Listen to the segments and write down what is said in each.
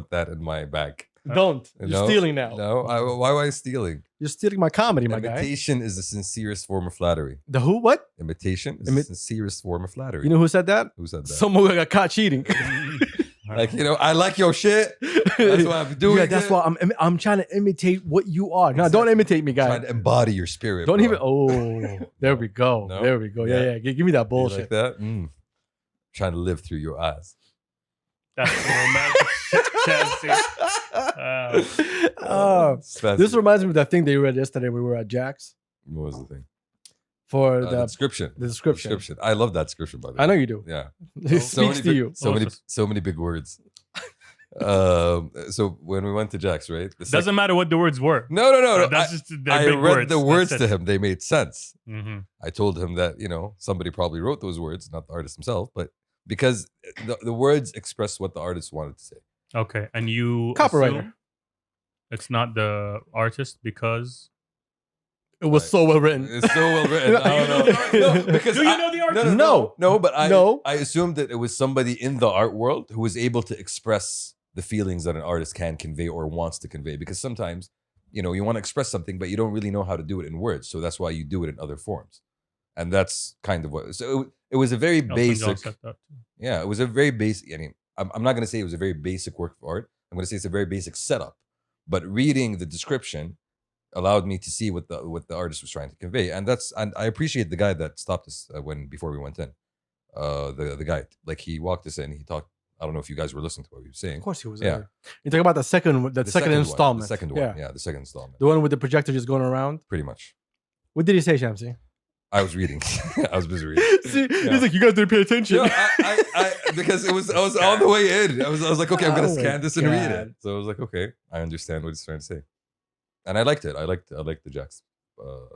put that in my bag. Don't. You're stealing now. No, why am I stealing? You're stealing my comedy, my guy. Imitation is the sincerest form of flattery. The who? What? Imitation is the sincerest form of flattery. You know who said that? Who said that? Someone who got caught cheating. Like, I like your shit. That's why I'm doing it. Yeah, that's why I'm trying to imitate what you are. No, don't imitate me, guy. Trying to embody your spirit. Don't bro. even. Oh, there we go. No? There we go. Yeah. Give me that bullshit. You like that? Trying to live through your eyes. That's romantic shit, Chelsea. This reminds me of that thing they read yesterday. We were at Jack's. What was the thing? For the description. The description. I love that description, by the way. I know you do. Yeah. It speaks to you. So many big words. So when we went to Jack's, right? Doesn't matter what the words were. No. That's just I big read words. the words That's to it. him. They made sense. Mm-hmm. I told him that, somebody probably wrote those words, not the artist himself, but because the words express what the artist wanted to say. Okay, and you Copywriter. assume it's not the artist because It was so well written. It's so well written. I don't know. No, because do you know the artist? No, but I assumed that it was somebody in the art world who was able to express the feelings that an artist can convey or wants to convey. Because sometimes, you want to express something, but you don't really know how to do it in words. So that's why you do it in other forms. And that's kind of what. So it was a very basic. Yeah, it was a very basic. I mean, I'm not going to say it was a very basic work of art. I'm going to say it's a very basic setup. But reading the description allowed me to see what the artist was trying to convey, and I appreciate the guy that stopped us before we went in. The guy, like, he walked us in. He talked. I don't know if you guys were listening to what he was saying. Of course he was. Yeah. You talking about the second installment. The second one. Yeah, the second installment. The one with the projector just going around. Pretty much. What did he say, Shamsi? I was reading. I was busy reading. See, he's like, you guys didn't pay attention. No, I because I was on the way in. I was like, okay, I'm gonna scan this and read it. So I was like, okay, I understand what he's trying to say, and I liked it. I liked the Jacks.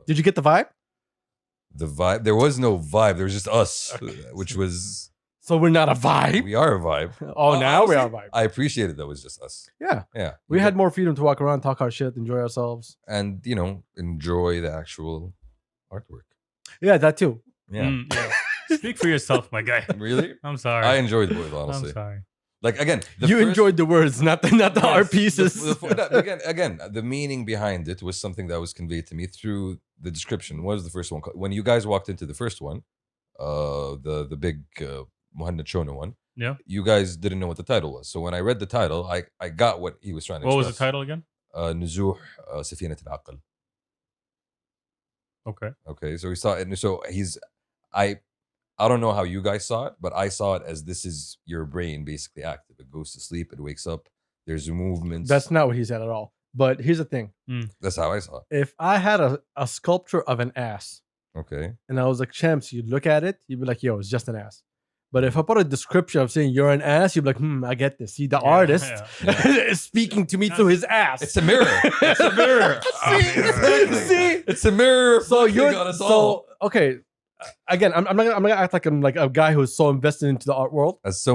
Did you get the vibe? The vibe. There was no vibe. There was just us, which was. So we're not a vibe. We are a vibe. Oh, now we are a vibe. I appreciate it. That was just us. Yeah. Yeah. We had more freedom to walk around, talk our shit, enjoy ourselves, and enjoy the actual artwork. Yeah, that too. Yeah. Yeah. Speak for yourself, my guy. Really? I'm sorry. I enjoyed the words, honestly. I'm sorry. Like, again, enjoyed the words, not the art pieces. Again, the meaning behind it was something that was conveyed to me through the description. What was the first one? When you guys walked into the first one, the big Muhammad Shona one. Yeah. You guys didn't know what the title was. So when I read the title, I got what he was trying to express. What was the title again? Nuzuh Safinat al-Aql. Okay, so he saw it. So I don't know how you guys saw it, but I saw it as this is your brain basically active. It goes to sleep, it wakes up, there's movements. That's not what he said at all. But here's the thing. That's how I saw it. If I had a sculpture of an ass, okay, and I was like, Champs, you'd look at it, you'd be like, yo, it's just an ass. But if I put a description of saying you're an ass, you'd be like, I get this. See, the artist is speaking to me through his ass. It's a mirror. It's a mirror. See? It's a mirror. So okay. Again, I'm not gonna act like I'm like a guy who's so invested into the art world. As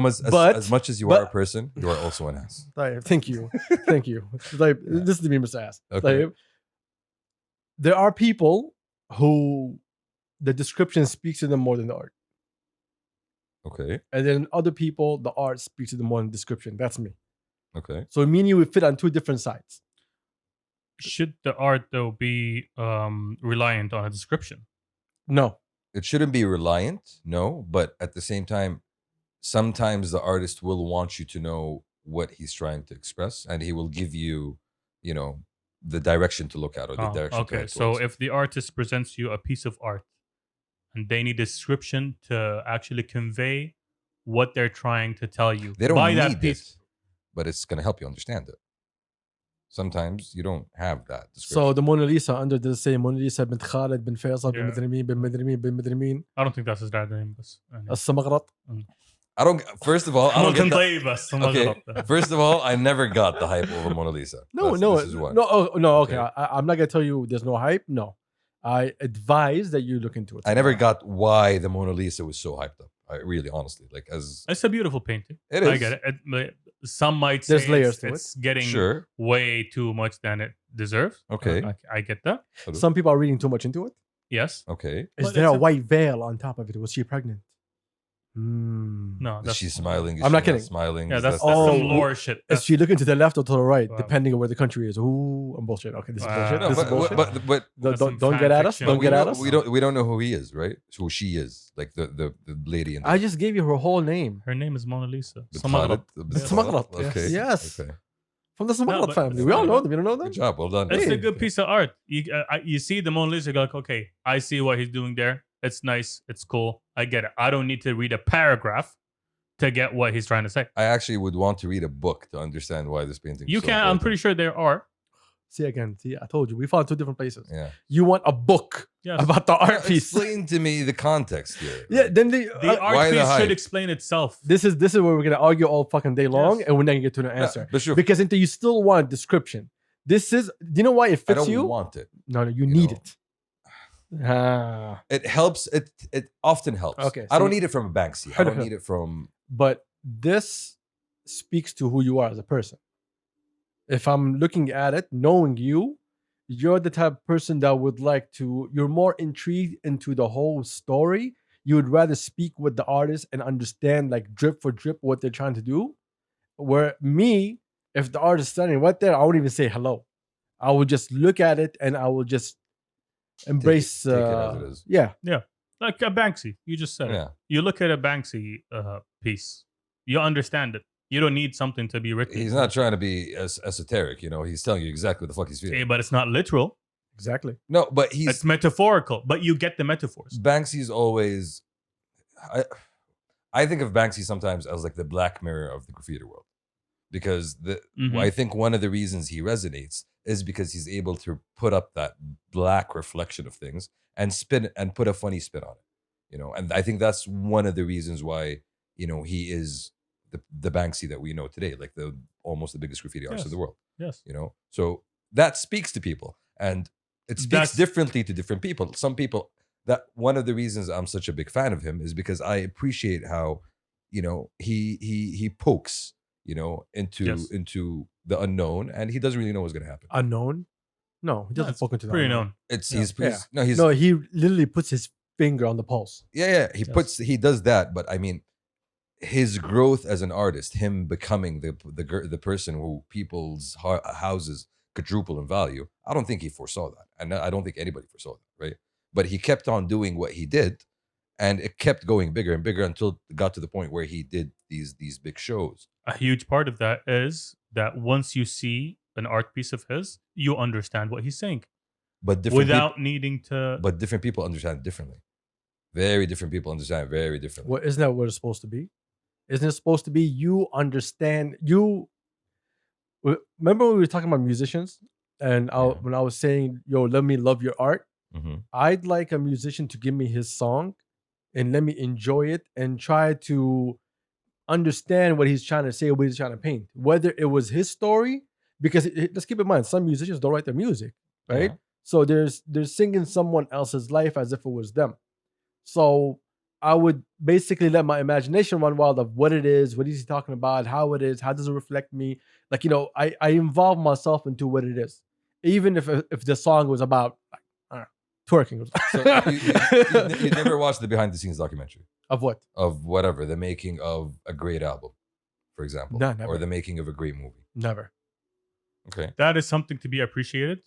much as you are a person, you are also an ass. Thank you. Like, this is the Mr. Ass. Okay. Like, there are people who the description speaks to them more than the art. Okay. And then other people, the art speaks to them more than description. That's me. Okay. So me and you would fit on two different sides. Should the art though be reliant on a description? No. It shouldn't be reliant, no, but at the same time, sometimes the artist will want you to know what he's trying to express, and he will give you, the direction to look at or the direction to head so towards. If the artist presents you a piece of art and they need a description to actually convey what they're trying to tell you, they don't buy need that piece. it, but it's going to help you understand it. Sometimes you don't have that description. So the Mona Lisa, under the same Mona Lisa bint Khalid bin Faisal bin Madrimin bin Madrimin bin Madrimin. I don't think that's his dad's name. As-Samagrat. I don't. First of all, I don't get that. Okay. First of all, I never got the hype over Mona Lisa. No. Okay. I'm not gonna tell you there's no hype. No, I advise that you look into it. I never got why the Mona Lisa was so hyped up. I really, honestly, it's a beautiful painting. It is. I get it. Some might say there's layers to it's getting sure. way too much than it deserves. Okay, I get that. Some people are reading too much into it. Yes. Okay. Is there a white veil on top of it? Was she pregnant? No, Is that's she smiling? Is I'm she not kidding. Smiling. Yeah, Is that's that- Oh, some lore shit. Is That's, she looking to the left or to the right, Wow. depending on where the country is? Ooh, I'm bullshit. Okay, this is bullshit. Wow. This is but, bullshit. but That's some don't fan get at us. fiction. Don't we get at know, us. we don't know who he is, right? Who she is, like the lady in the I just gave you her whole name. her name is Mona Lisa. Khalid. Khalid, Okay. yes. Okay. From the Samarat but- family. We all know them. You don't know them? Good job. Well done. It's Hey. a good piece of art. You see the Mona Lisa, you're like, okay, I see what he's doing there. It's nice. It's cool. I get it. I don't need to read a paragraph to get what he's trying to say. I actually would want to read a book to understand why this painting. You is so can. I'm important. pretty sure there are. See again. See, I told you. We found two different places. Yeah. You want a book Yes. about the art piece. Explain to me the context here. Yeah, then The why art the piece hype? should explain itself. this is where we're gonna argue all fucking day long, Yes. and we're not gonna get to an answer. But sure, Because until you still want description. This is. Do you know why it I fits don't you? want it. No, you you need know. it. Ah. It helps. It often helps. Okay, I don't see- need it from a Banksy. I Hold don't on. need it from. But this speaks to who you are as a person. If I'm looking at it, knowing you, you're the type of person that would like to, you're more intrigued into the whole story. You would rather speak with the artist and understand, like, drip for drip what they're trying to do. Where me, if the artist is standing right there, I won't even say hello. I will just look at it and I will just embrace. take it as it is. Yeah. Like a Banksy. You just said Yeah. it. You look at a Banksy piece. You understand it. You don't need something to be written. He's not trying to be esoteric. You know, he's telling you exactly what the fuck he's feeling. Hey, but it's not literal. Exactly. No, but he's It's metaphorical. But you get the metaphors. Banksy's always. I think of Banksy sometimes as like the Black Mirror of the graffiti world, because Mhm. I think one of the reasons he resonates is because he's able to put up that black reflection of things and spin and put a funny spin on it, you know. And I think that's one of the reasons why, you know, he is the Banksy that we know today, like almost the biggest graffiti artist Yes. in the world, Yes. you know. So that speaks to people, and it speaks That's- differently to different people. Some people. That one of the reasons I'm such a big fan of him is because I appreciate how, you know, he pokes, you know, Yes. into the unknown, and he doesn't really know what's gonna happen. Unknown? No, he doesn't it's poke into that. Pretty known. It's Yeah. he's no he's No, he literally puts his finger on the pulse. yeah Yes. he does that, but I mean, his growth as an artist, him becoming the person who people's houses quadruple in value. I don't think he foresaw that, and I don't think anybody foresaw that, right? But he kept on doing what he did, and it kept going bigger and bigger until it got to the point where he did these big shows. A huge part of that is that once you see an art piece of his, you understand what he's saying But different without needing to. but different people understand it differently. Very different people understand it very differently. Well, isn't that what it's supposed to be? Isn't it supposed to be you understand you? Remember when we were talking about musicians, and Yeah. when I was saying, "Yo, let me love your art." Mhm. I'd like a musician to give me his song, and let me enjoy it and try to understand what he's trying to say, what he's trying to paint. Whether it was his story, because let's keep in mind, some musicians don't write their music, right? Yeah. So they're singing someone else's life as if it was them. So I would basically let my imagination run wild of what it is, what is he talking about, how it is, how does it reflect me? Like, you know, I involve myself into what it is, even if the song was about, I don't know, twerking. So you never watched the behind the scenes documentary Of what? of whatever, the making of a great album, for example, No, never. or the making of a great movie. Never. Okay. That is something to be appreciated,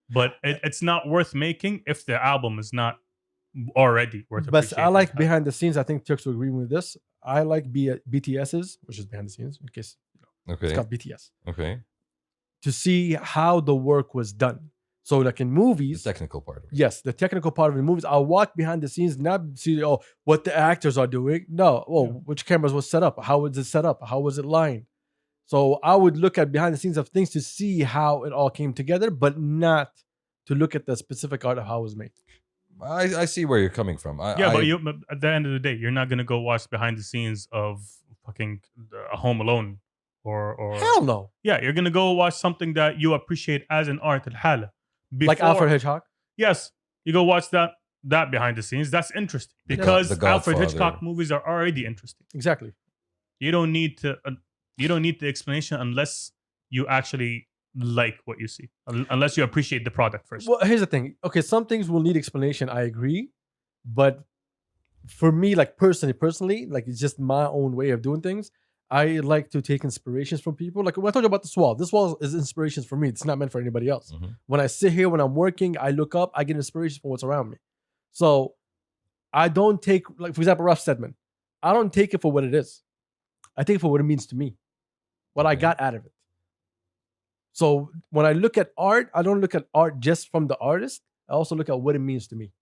but it's not worth making if the album is not already worth But appreciating. I like behind the scenes. I think Turks will agree with this. I like BTS's, which is behind the scenes, in case it's Okay. called BTS, Okay. to see how the work was done. So, like in The movies, technical part of it. yes, the technical part of the movies, I'll watch behind the scenes, not see what the actors are doing. No, which cameras was set up, how was it set up, how was it lined. So I would look at behind the scenes of things to see how it all came together, but not to look at the specific art of how it was made. I see where you're coming from. But at the end of the day, you're not gonna go watch behind the scenes of fucking a Home Alone or Hell no. yeah, you're gonna go watch something that you appreciate as an art al-hala. Like Alfred Hitchcock. Yes, you go watch that behind the scenes. That's interesting because The Alfred Godfather. Hitchcock movies are already interesting. Exactly. You don't need the explanation unless you actually like what you see, unless you appreciate the product first. Well, here's the thing. Okay, some things will need explanation. I agree, but for me, like personally, like it's just my own way of doing things. I like to take inspirations from people. Like when I told you about this wall. This wall is inspirations for me. It's not meant for anybody else. Mhm. When I sit here, when I'm working, I look up, I get inspiration from what's around me. So I don't take, like, for example, Rough Stedman. I don't take it for what it is. I take it for what it means to me, what I Okay. got out of it. So when I look at art, I don't look at art just from the artist. I also look at what it means to me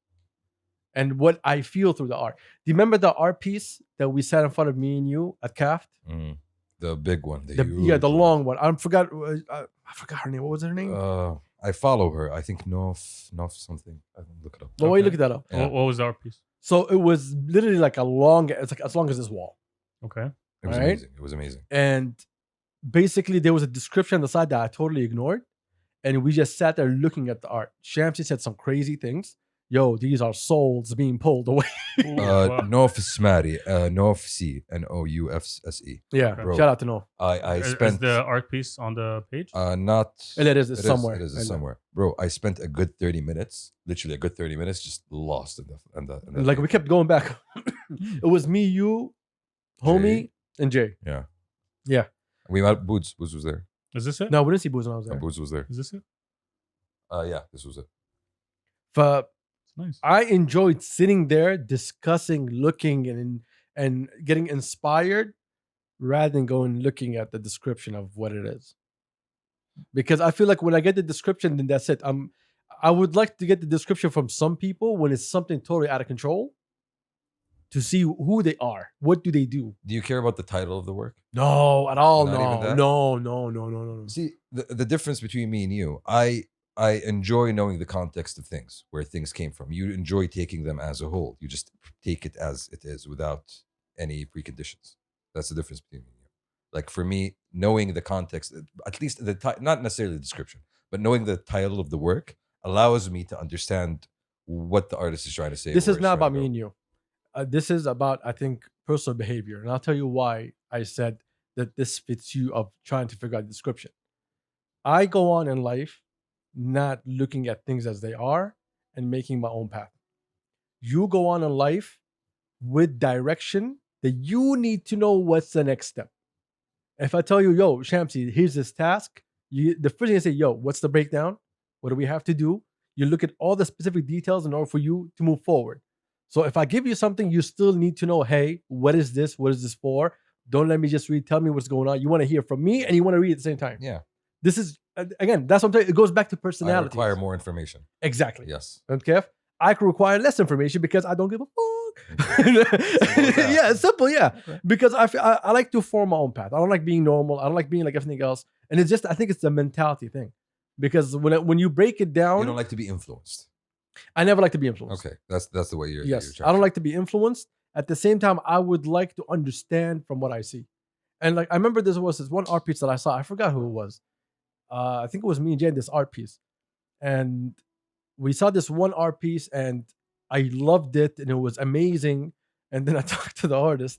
and what I feel through the art. Do you remember the art piece that we sat in front of me and you at CAFT? The big one. The huge long one. I forgot her name. What was her name? I follow her. I think Nof something. I can look it up. Well, why you okay. look that up? Yeah. What was our piece? So it was literally like it's like as long as this wall. Okay. It was Right? amazing. It was amazing. And basically there was a description on the side that I totally ignored. And we just sat there looking at the art. Shamsi said some crazy things. Yo, these are souls being pulled away. Wow. Nof Smari, Nof C, Noufse. Yeah, Bro. shout out to No. I Is spent the art piece on the page? not. It is. It's somewhere. It is I know. somewhere, bro. I spent a good 30 minutes, literally a good 30 minutes, just lost in the Like we kept going back. It was me, you, homie, and Jay. Yeah. We met Boots. Boots was there. Is this it? No, we didn't see Booz when I was there. Boots was there. Is this it? Yeah, this was it. But It's nice. I enjoyed sitting there, discussing, looking, and getting inspired, rather than going looking at the description of what it is. Because I feel like when I get the description, then that's it. I would like to get the description from some people when it's something totally out of control, to see who they are. What do they do? Do you care about the title of the work? No, at all. Not even that? No. See, the difference between me and you, I enjoy knowing the context of things, where things came from. You enjoy taking them as a whole. You just take it as it is without any preconditions. That's the difference between me and you. Like for me, knowing the context, at least not necessarily the description, but knowing the title of the work allows me to understand what the artist is trying to say. This where is it's not trying to about me go. and you. This is about, I think, personal behavior. And I'll tell you why I said that this fits you of trying to figure out the description. I go on in life not looking at things as they are and making my own path. You go on in life with direction that you need to know what's the next step. If I tell you, yo, Shamsi, here's this task, the first thing I say, yo, what's the breakdown? What do we have to do? You look at all the specific details in order for you to move forward. So if I give you something, you still need to know, hey, what is this? What is this for? Don't let me just read. Tell me what's going on. You want to hear from me and you want to read at the same time. Yeah. This is, again, that's what I'm telling you. It goes back to I personality. require more information. Exactly. Yes. Okay. I can require less information because I don't give a fuck. Simple as that. Yeah, it's simple. Yeah. Okay. Because I like to form my own path. I don't like being normal. I don't like being like everything else. And it's just, I think it's the mentality thing. Because when you break it down, You don't like to be influenced. I never like to be influenced. Okay, that's the way you're. Yes, you're trying I don't to- like to be influenced. At the same time, I would like to understand from what I see. And like I remember there was this one art piece that I saw. I forgot who it was. I think it was me and Jay in this art piece, and we saw this one art piece, and I loved it, and it was amazing. And then I talked to the artist,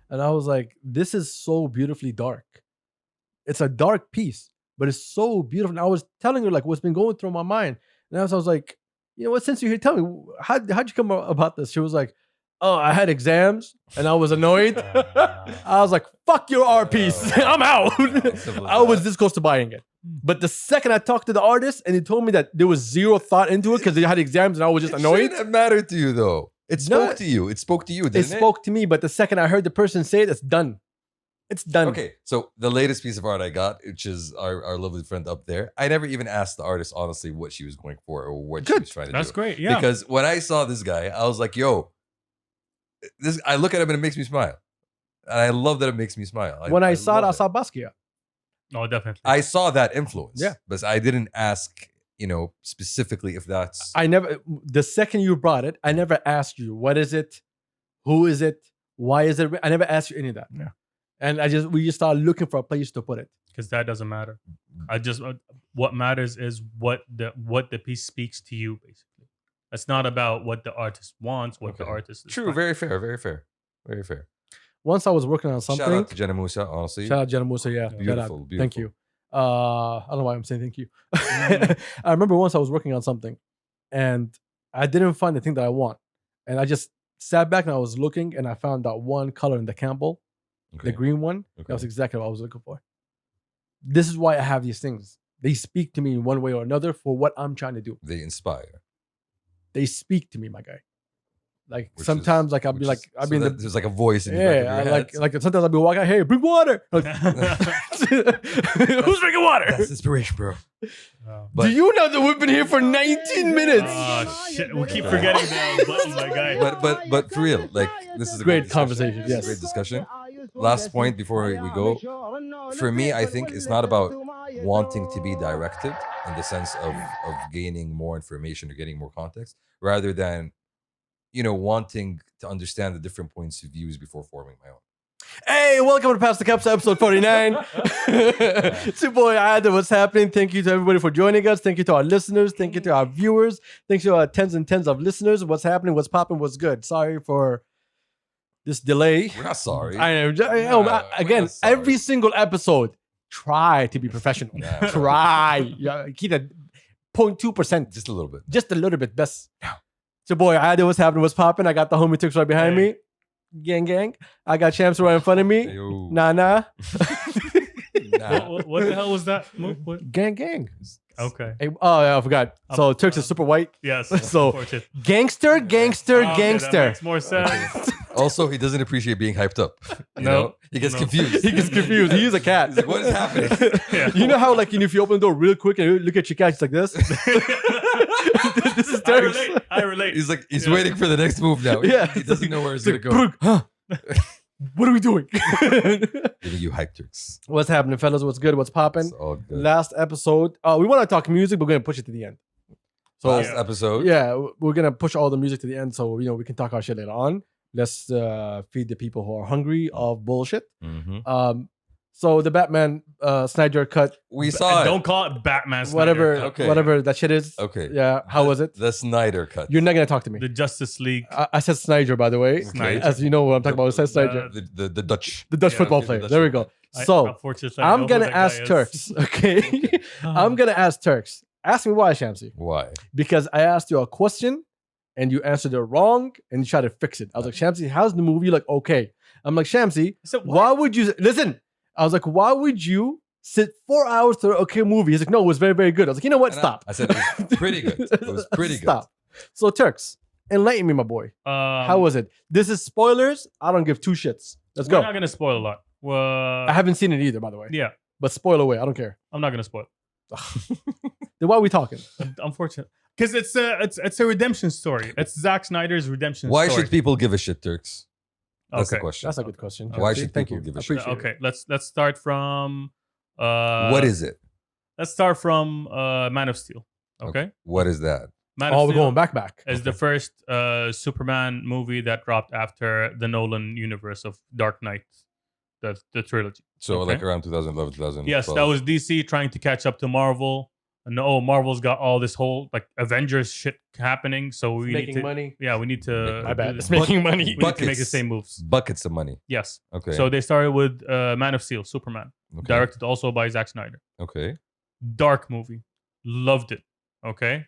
and I was like, "This is so beautifully dark. It's a dark piece, but it's so beautiful." And I was telling her like what's been going through my mind, and I was like, you know what, since you're here, tell me, how'd you come about this? She was like, oh, I had exams and I was annoyed. I was like, fuck your art piece. I'm out. Simple as I was that. this close to buying it. But the second I talked to the artist and he told me that there was zero thought into it because they had exams and I was just It annoyed. shouldn't have mattered to you though. It No. spoke to you. It spoke to you, It didn't it? spoke to me, but the second I heard the person say it, it's done. It's done. Okay, so the latest piece of art I got, which is our lovely friend up there, I never even asked the artist honestly what she was going for or what she Good. was trying to That's do. great. Yeah. Because when I saw this guy, I was like, yo, this. I look at him and it makes me smile. And I love that it makes me smile. When I saw it, love I saw Basquiat. Oh, definitely. I saw that influence. Yeah. But I didn't ask, specifically if that's. I never, the second you brought it, I never asked you, what is it? Who is it? Why is it? I never asked you any of that. Yeah. And we just started looking for a place to put it. Because that doesn't matter. I just what matters is what the piece speaks to you. Basically, it's not about what the artist wants. What the Okay. artist is True. trying- Very fair. Very fair. Very fair. Once I was working on something. Shout out to Jenna Musa, honestly. Shout out Jenna Musa, yeah. Beautiful, Shout out. beautiful. Thank you. I don't know why I'm saying thank you. I remember once I was working on something and I didn't find the thing that I want. And I just sat back and I was looking and I found that one color in the Campbell, Okay. the green one. Okay. That was exactly what I was looking for. This is why I have these things. They speak to me in one way or another for what I'm trying to do. They inspire. They speak to me, my guy. Like Which sometimes, is- like I'll be which like, is- I'll so be in that the there's like a voice in the back of yeah, your like head. like sometimes I'll be walking out, hey, bring water. Like, who's drinking water? That's inspiration, bro. Oh. But- Do you know that we've been here for 19 minutes? Oh, shit. We keep forgetting the button, my guy. But for real, like this is a Great discussion. conversation, This is a yes. great discussion. Last point before we go. For me, I think it's not about wanting to be directed in the sense of gaining more information or getting more context, rather than, wanting to understand the different points of views before forming my own. Hey, welcome to Past the Kabsa, episode 49. It's your boy Adam. What's happening? Thank you to everybody for joining us. Thank you to our listeners. Thank you to our viewers. Thanks to our tens and tens of listeners. What's happening? What's popping? What's good? Sorry for this delay. We're not sorry. I know. we're Again, not sorry. every single episode, try to be professional. Nah. Try. Yeah, keep that 0.2%. Just a little bit. Just a little bit best. It's your boy Ida. What's happening? What's popping? I got the homie Tux right behind Hey. me. Gang. I got Champs right in front of me. Yo. Nah. Nah. What the hell was that move? What? Gang. Okay. Hey, oh, yeah, I forgot. So Turks is super white. Yes. So, unfortunate. Gangster. Oh, okay, that Gangster. makes more sense. Also, he doesn't appreciate being hyped up. You No. know? He gets No. confused. He gets confused. He's a cat. He's like, what is happening? Yeah. You know how, like, if you open the door real quick and you look at your cat, it's like this? This is Turks. I relate. He's like, he's Yeah. waiting for the next move now. Yeah. He doesn't know where it's It's going to like, go. huh? What are we doing? Giving you hype tricks. What's happening, fellas? What's good? What's popping? It's all good. Last episode, we want to talk music, but we're going to push it to the end. So, Last Yeah. episode. yeah, we're going to push all the music to the end so, we can talk our shit later on. Let's feed the people who are hungry of bullshit. Mhm. So the Batman Snyder cut, We saw it. Don't call it Batman. Snyder. whatever, Okay. whatever that shit is. Okay. Yeah, how was it? The Snyder cut. You're not gonna talk to me. The Justice League. I said Snyder, by the way. Snyder. As you know what I'm talking about. I said Snyder, The Dutch. the Dutch Yeah, football okay, the player. Dutch There we football go. So Unfortunately, I know I'm who gonna that guy ask is. Turks. Okay, I'm gonna ask Turks. Ask me why, Shamsi. Why? Because I asked you a question and you answered it wrong and you tried to fix it. I was like, Shamsi, how's the movie? You're like, okay. I'm like, Shamsi, So why would you listen? I was like, why would you sit 4 hours to okay movie? He's like, no, it was very, very good. I was like, you know what? And Stop. I said it was pretty good. It was pretty good. Stop. So Turks, enlighten me, my boy. How was it? This is spoilers. I don't give two shits. Let's We're go. not gonna spoil a lot. Well, I haven't seen it either, by the way. yeah, But spoil away. I don't care. I'm not gonna spoil. Then why are we talking? Unfortunately, because it's a redemption story. It's Zack Snyder's redemption Why story. should people give a shit, Turks? That's the Okay. question. That's a good question. Why Shamsi. should Thank people you. give a I shit? appreciate it. Okay, let's start from. What is it? Let's start from Man of Steel. Okay, What is that? Man Oh, of we're Steel going back. is the first Superman movie that dropped after the Nolan universe of Dark Knight, the trilogy. So Okay. like around 2011, 2012. Yes, that was DC trying to catch up to Marvel. And Marvel's got all this whole like Avengers shit happening. So we Making need to, money. yeah, we need to. My bad. do It's this. making We money. need to make the Buckets. same moves. buckets of money. Yes. Okay. So they started with Man of Steel, Superman, okay. directed also by Zack Snyder. Okay. Dark movie, loved it. Okay,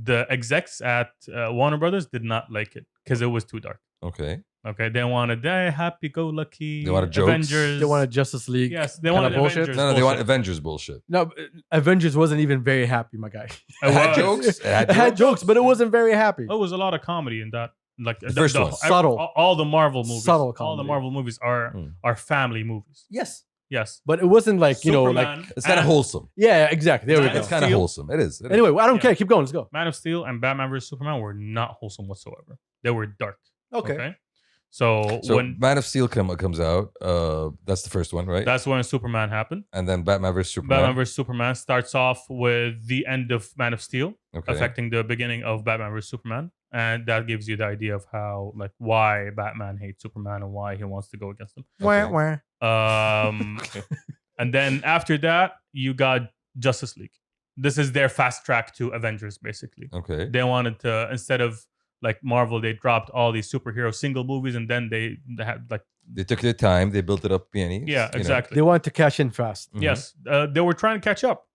the execs at Warner Brothers did not like it because it was too dark. Okay. Okay, they wanted happy-go-lucky. They wanted jokes. Avengers. They wanted Justice League. Yes, they kinda wanted bullshit. Avengers. No, they want bullshit. Avengers bullshit. No, Avengers wasn't even very happy, my guy. It had was. jokes. It had It had jokes. jokes, but it wasn't very happy. There was a lot of comedy in that. Like the first one. Subtle. All the Marvel movies. Subtle All the comedy. Marvel movies are Mm. family movies. Yes, Yes. but it wasn't like like Superman It's kind of and wholesome. yeah, exactly. There we Man go. of It's kind of Steel. wholesome. It is. It is. Anyway, I don't Yeah. care. Keep going. Let's go. Man of Steel and Batman vs Superman were not wholesome whatsoever. They were dark. Okay. So, So when Man of Steel comes out. That's the first one, right? that's when Superman happened. And then Batman vs Superman. Batman vs Superman starts off with the end of Man of Steel, Okay. affecting the beginning of Batman vs Superman, and that gives you the idea of how why Batman hates Superman and why he wants to go against him. Okay. Wah, wah. And then after that, you got Justice League. This is their fast track to Avengers, basically. Okay. They wanted to, instead of like Marvel, they dropped all these superhero single movies, and then they had like They took their time. They built it up, pennies. yeah, exactly. They wanted to cash in fast Mhm. Yes, they were trying to catch up.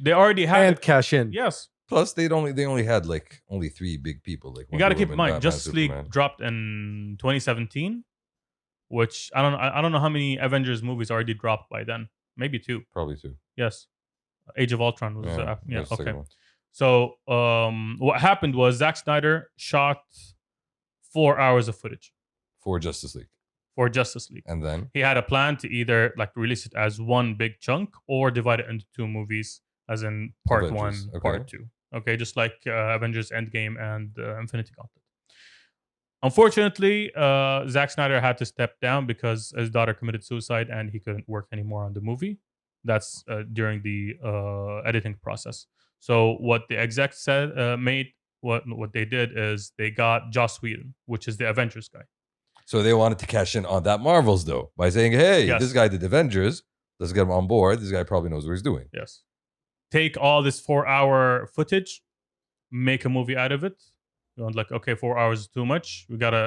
They already had and cash in. yes. Plus, they only had like only 3 big people. Like You got to Wonder keep in Woman, mind, Batman, Justice League Superman. dropped in 2017, which I don't know how many Avengers movies already dropped by then. Maybe 2. Probably 2. Yes, Age of Ultron was Yeah, yeah, that's the okay. second one. So what happened was Zack Snyder shot 4 hours of footage For Justice League, for Justice League. and then He had a plan to either like release it as one big chunk or divide it into 2 movies, as in part Avengers, 1, okay. part 2. Okay, just like Avengers Endgame and Infinity Gauntlet. Unfortunately, Zack Snyder had to step down because his daughter committed suicide and he couldn't work anymore on the movie. That's during the editing process. So what the exec said what they did is they got Joss Whedon, which is the Avengers guy. so they wanted to cash in on that Marvels though by saying, "Hey, Yes. this guy did Avengers. Let's get him on board. This guy probably knows what he's doing." Yes. Take all this 4-hour footage, make a movie out of it. You know, like, okay, 4 hours is too much. We gotta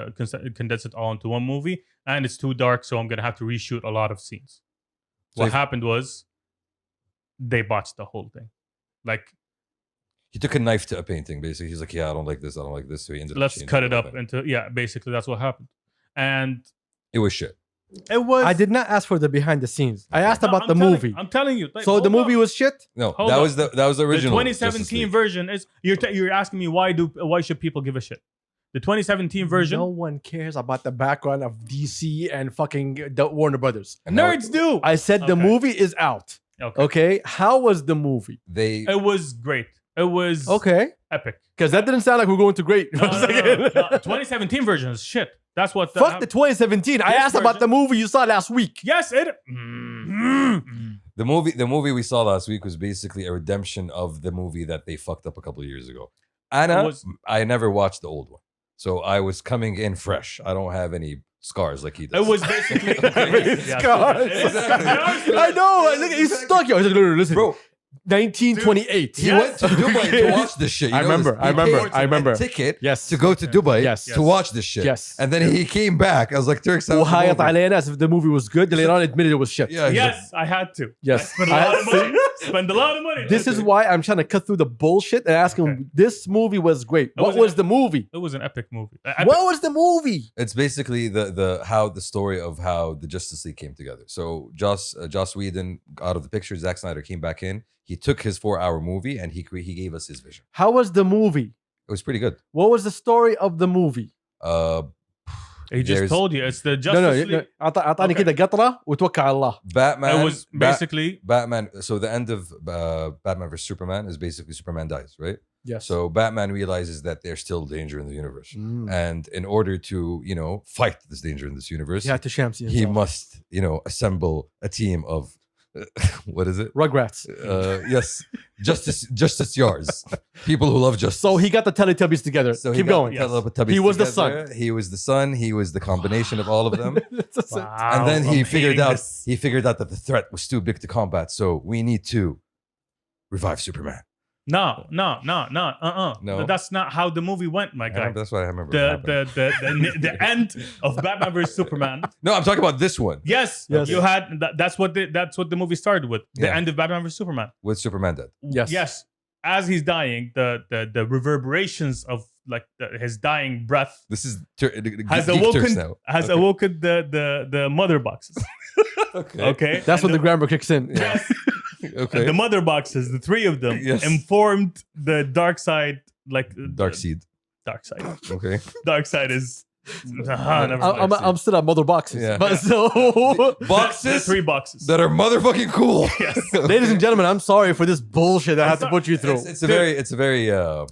condense it all into one movie, and it's too dark, so I'm gonna have to reshoot a lot of scenes. So What happened was they botched the whole thing. Like, he took a knife to a painting. Basically, he's like, "Yeah, I don't like this. I don't like this." So he ended up let's changing cut the it whole up thing. into basically that's what happened. And It was shit. it was I did not ask for the behind the scenes. I asked No, about I'm the telling- movie. I'm telling you. Like, So the hold movie on. was shit. No, Hold that on. was the The original. Justice 2017 League. version is you're asking me why should people give a shit? The 2017 version, No one cares about the background of DC and fucking the Warner Brothers. And now nerds do. I said the Okay. movie is out. Okay. Okay, how was the movie? They It was great. It was Okay, epic. because that didn't sound like we're going to great. No, no, no, no. 2017 version is shit. That's what. Fuck the 2017. I This asked about the version- movie you saw last week. Yes, it. the movie we saw last week was basically a redemption of the movie that they fucked up a couple of years ago. Anna, It was- I never watched the old one, so I was coming in fresh. I don't have any scars like he does. It was basically. Yeah, Scars. Exactly. I know. Look, he's stuck here. He's like, listen, Bro, 1928. he Yes. went to Dubai to watch this shit. You I know remember, this. I He remember, paid I remember. a ticket Yes. to go to Dubai Yes. to watch this shit. Yes. And then he came back. I was like, Turks, وهايط علينا as if the movie was good. Later on, admitted it was shit. Yeah, Yes, I had to. Yes. Spend a lot of money. Spend a lot of money. This is why I'm trying to cut through the bullshit and ask him, this movie was great. What was was an- the movie? It was an epic movie. What was the movie? It's basically the story of how the Justice League came together. So Joss Whedon out of the picture, Zack Snyder came back in. He took his 4-hour movie and he gave us his vision. How was the movie? It was pretty good. What was the story of the movie? He just there's- told you it's the No, Justice League. اعطاني Okay. كده قطرة وتوكل على الله. Batman. It was basically Batman. So the end of Batman vs Superman is basically Superman dies, right? Yes. So Batman realizes that there's still danger in the universe, Mm. and in order to fight this danger in this universe, He had to Shamsi he himself. must assemble a team of what is it? Rugrats. Yes, justice yards, people who love justice. So he got the Teletubbies together. So he Keep got going. the Teletubbies He was the together. He was the son. He was the combination of all of them. wow, And then he I'm figured hating out this. that the threat was too big to combat. So we need to revive Superman. No. No? That's not how the movie went, my guy. That's what I remember. what happened. The end of Batman vs Superman. No, I'm talking about this one Yes. You had that's what the movie started with. The Yeah. end of Batman vs Superman. with Superman dead. Yes. As he's dying, the reverberations of like his dying breath This is has Geek awoken Turks now. has Okay. awoken the mother boxes. Okay. Okay, That's And when the grammar kicks in. yes, Okay. the mother boxes, the 3 of them, Yes. informed the dark side, like Dark Seed. dark side. Okay. Dark side is. Never I'm, mind. I'm still at mother boxes. Yeah. But so, The Boxes 3 boxes. that are motherfucking cool. Yes. ladies and gentlemen, I'm sorry for this bullshit that I have to sorry. put you through. It's a very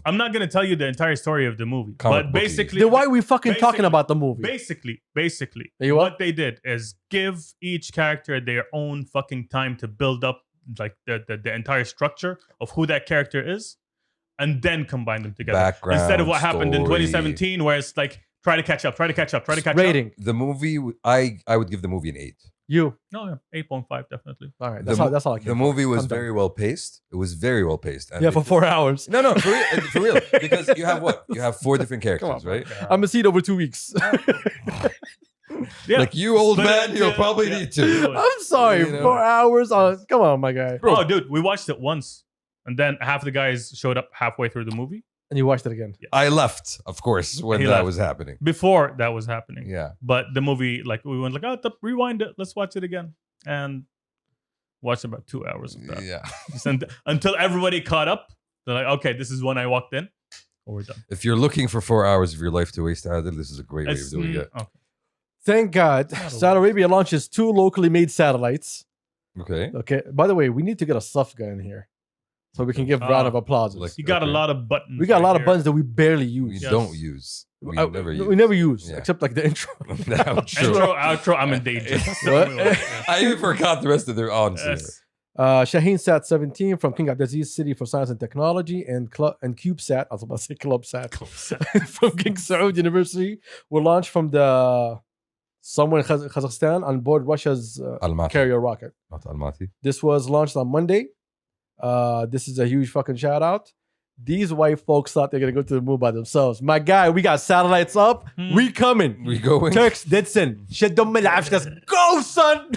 I'm not gonna tell you the entire story of the movie, Comic but booky. basically, Then why are we fucking talking basically- about the movie? basically, You what? what they did is give each character their own fucking time to build up like the entire structure of who that character is, and then combine them together. Background, Instead of what happened in story. 2017, where it's like try to catch up. Rating. The movie. I would give the movie an 8. You. No, yeah, 8.5 definitely. All right. The That's all I The can. movie was I'm done. very well paced. It was very well paced. And Yeah, for 4 hours. No, for real. Because you have what? You have 4 different characters, right? I'm gonna see it over 2 weeks. Yeah. Like you, old But, man, you'll yeah, probably yeah. need to. I'm sorry. You know. 4 hours on. Come on, my guy. Oh, dude, we watched it once. And then half the guys showed up halfway through the movie. And you watched it again. Yeah. I left, of course, when He that left. was happening. Before that was happening. Yeah. But the movie, like, we went like, rewind it. Let's watch it again. And watched about 2 hours of that. Yeah. Just until everybody caught up. They're like, okay, this is when I walked in. Or we're done. If you're looking for 4 hours of your life to waste, Adil, this is a great way of It's- doing it. okay. Thank God, Not a Saudi Arabia launches 2 locally made satellites. Okay. Okay. By the way, we need to get a stuff guy in here so we can give round of applause. Like- You got a Okay. lot of buttons. We got a right lot of here. buttons that we barely We use. Yes. don't use. We never use. We never use, Yeah. except like the intro. Now, true. Intro, outro, I'm in danger. What? I even forgot the rest of their answer. Yes. Shaheen Sat 17 from King Abdulaziz City for Science and Technology, and CubeSat, I was about to say ClubSat, from King Saud University were launched from the somewhere in Kazakhstan on board Russia's Almaty. carrier rocket. Not Almaty. This was launched on Monday. This is a huge fucking shout out. These white folks thought they're gonna go to the moon by themselves. My guy, we got satellites up. Hmm. We coming. We going? Turks, Ditson. Shit, don't let's go, son.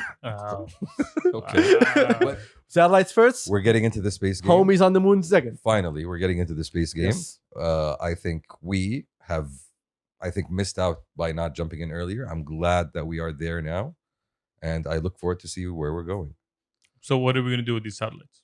Okay. Wow. But Satellites first. we're getting into the space game. Homies on the moon second. Finally, we're getting into the space game. Yes. I think we have, missed out by not jumping in earlier. I'm glad that we are there now, and I look forward to see where we're going. So what are we gonna do with these satellites?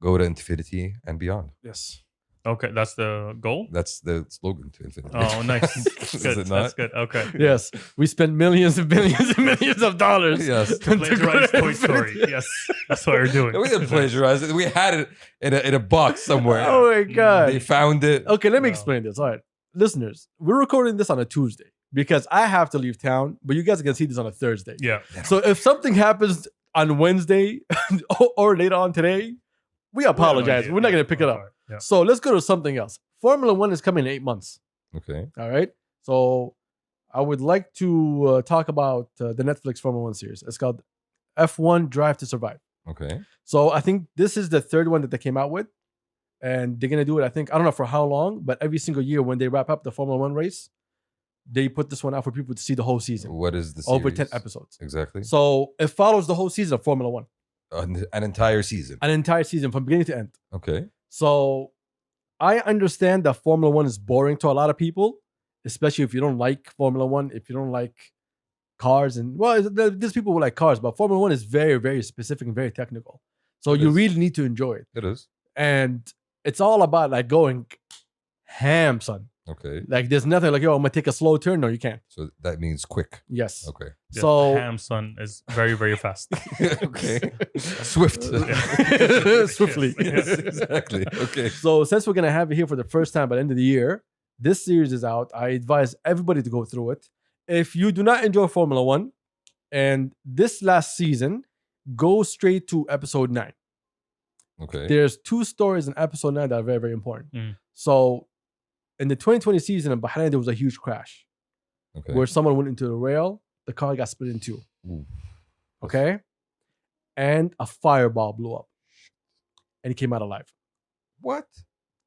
Go to infinity and beyond. Yes. Okay, that's the goal. That's the slogan to infinity. Oh, nice. Is Good. it That's not? good. Okay. Yes. We spent millions and billions and millions of dollars. Yes. To plagiarize Toy Story. Yes, that's what we're doing. We didn't plagiarize it. We had it in a box somewhere. Oh my They god. found it. Okay, let me Wow. explain this. All right. Listeners, we're recording this on a Tuesday because I have to leave town, but you guys are gonna see this on a Thursday. Yeah. So if something happens on Wednesday or later on today, we apologize. We're not gonna pick it up. Yeah. So let's go to something else. Formula One is coming in 8 months. Okay. All right. So I would like to talk about the Netflix Formula One series. It's called F1 Drive to Survive. Okay. So I think this is the third one that they came out with. And they're going to do it, I think, I don't know for how long, but every single year when they wrap up the Formula One race, they put this one out for people to see the whole season. What is the Over series? 10 episodes. Exactly. So it follows the whole season of Formula One, An entire season. an entire season from beginning to end. Okay. So I understand that Formula One is boring to a lot of people, especially if you don't like Formula One, if you don't like cars. And well, there's people who like cars, but Formula One is very, very specific and very technical. So It you is. really need to enjoy it. It is. And it's all about like going ham, son. Okay. Like there's nothing like, yo, I'm gonna take a slow turn. No, you can't. So that means quick. Yes. Okay. Yeah, So Ham son is very, very fast. Okay. Swift. Swiftly. Yes, exactly. Okay. So since we're gonna have it here for the first time by the end of the year, this series is out. I advise everybody to go through it. If you do not enjoy Formula One, and this last season, go straight to episode 9. Okay. There's 2 stories in episode 9 that are very, very important. Mm. So in the 2020 season in Bahrain, there was a huge crash Okay. where someone went into the rail, the car got split in 2. Ooh. Okay. And a fireball blew up. And he came out alive. What?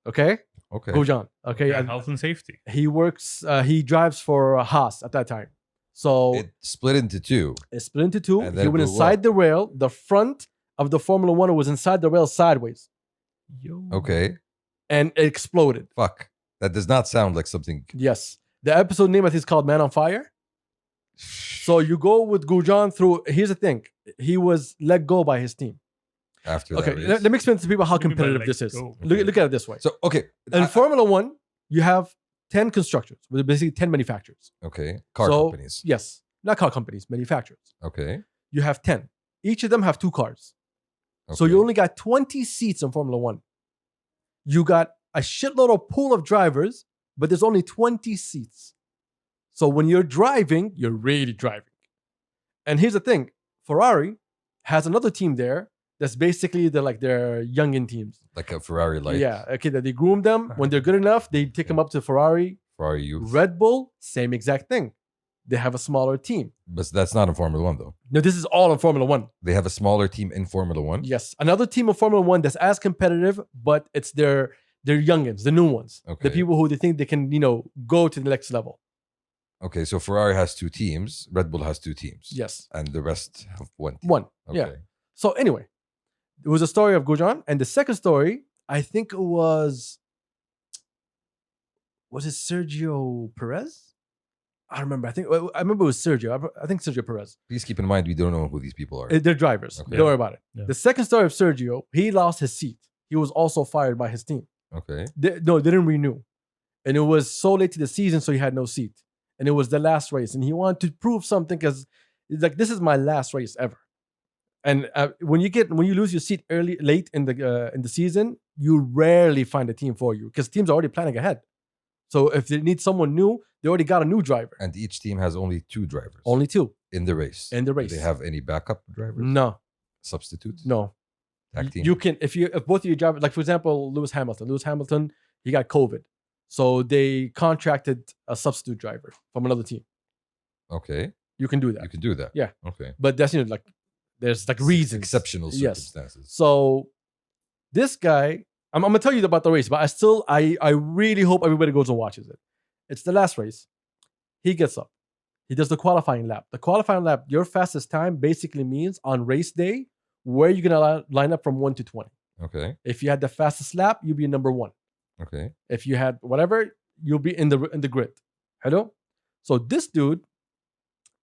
Okay. Okay. Gujan. Okay. Yeah, and health and safety. he works, he drives for Haas at that time. So It split into 2. it split into 2. And He then went blew inside up. the rail. The front of the Formula One was inside the rail sideways. Yo. Okay. And it exploded. Fuck. That does not sound like something. Yes. The episode name I think is called Man on Fire. So you go with Gujan through. Here's the thing. He was let go by his team. After Okay. that race. Let me explain to people how What do you mean by competitive let this is. go? Look at it this way. So okay. In Formula One, you have 10 constructors, with basically 10 manufacturers. Okay. Car So- companies. Yes. Not car companies, manufacturers. Okay. You have 10. Each of them have 2 cars. So Okay. you only got 20 seats in Formula One. You got a shitload of pool of drivers, but there's only 20 seats. So when you're driving, you're really driving. And here's the thing. Ferrari has another team there that's basically their youngin teams. like a Ferrari light. Yeah, okay, that they groom them. When they're good enough, they take them up to Ferrari. Ferrari youth. Red Bull, same exact thing. They have a smaller team. But that's not in Formula One though. No, this is all in Formula One. They have a smaller team in Formula One. Yes, another team of Formula One that's as competitive, but it's their youngins, the new ones, Okay. the people who they think they can, go to the next level. Okay, so Ferrari has 2 teams. Red Bull has 2 teams. Yes, And the rest have 1 team. one. Okay. Yeah. So anyway, it was a story of Gujan, and the second story I think it was it Sergio Perez? I remember. I remember it was Sergio. I think Sergio Perez. Please keep in mind we don't know who these people are. They're drivers. Okay. Don't worry about it. Yeah. The second story of Sergio, he lost his seat. He was also fired by his team. Okay. They didn't renew. And it was so late to the season, so he had no seat. And it was the last race. And he wanted to prove something because he's like, this is my last race ever. And when you lose your seat late in the season, you rarely find a team for you because teams are already planning ahead. So if they need someone new, they already got a new driver. And each team has only 2 drivers. Only 2 in the race. in the Do race. they have any backup drivers? No, Substitutes? no. Tag team? You can if both of you drive, like for example, Lewis Hamilton, he got COVID, so they contracted a substitute driver from another team. Okay. You can do that, You can do that. Yeah. Okay. but that's like there's like reasons. Exceptional Yes. circumstances. So this guy, I'm gonna tell you about the race, but I really hope everybody goes and watches it. It's the last race. He gets up. He does the qualifying lap. The qualifying lap, your fastest time basically means on race day where you're gonna line up from 1 to 20. Okay. If you had the fastest lap, you'll be number 1. Okay. If you had whatever, you'll be in the grid. Hello? So this dude,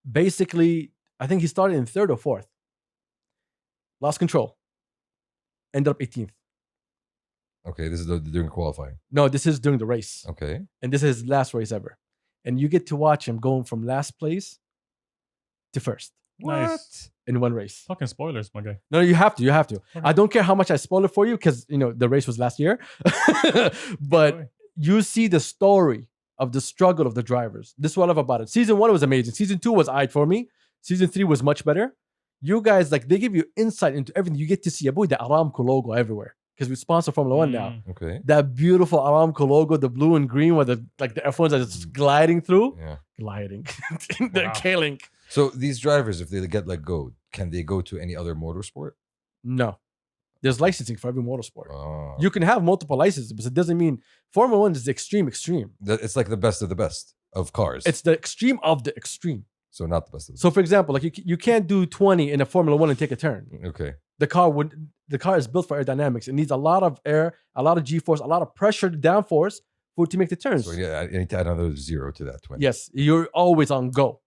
basically, I think he started in 3rd or 4th. Lost control. Ended up 18th. Okay. This is during qualifying. No, this is during the race. Okay. And this is his last race ever. And you get to watch him going from last place to 1st Nice. in one race. Fucking spoilers, my guy. No, you have to. Okay. I don't care how much I spoil it for you because, the race was last year. But Enjoy. you see the story of the struggle of the drivers. This is what I love about it. Season 1 was amazing. Season 2 was aight for me. Season 3 was much better. You guys, they give you insight into everything. You get to see the Aramco logo everywhere because we sponsor Formula 1 now. Okay. That beautiful Aramco logo, the blue and green, where the F1s are just gliding through. Yeah. Gliding. They're Wow. killing. So these drivers, if they get let go, can they go to any other motorsport? No. There's licensing for every motorsport. Oh. You can have multiple licenses, but it doesn't mean Formula 1 is the extreme. It's like the best of the best of cars. It's the extreme of the extreme. so not the best of the So, for example, you can't do 20 in a Formula 1 and take a turn. Okay. The car is built for aerodynamics. It needs a lot of air, a lot of G-force, a lot of pressure, downforce to make the turns. So yeah, I need to add another 0 to that 20. Yes, you're always on go.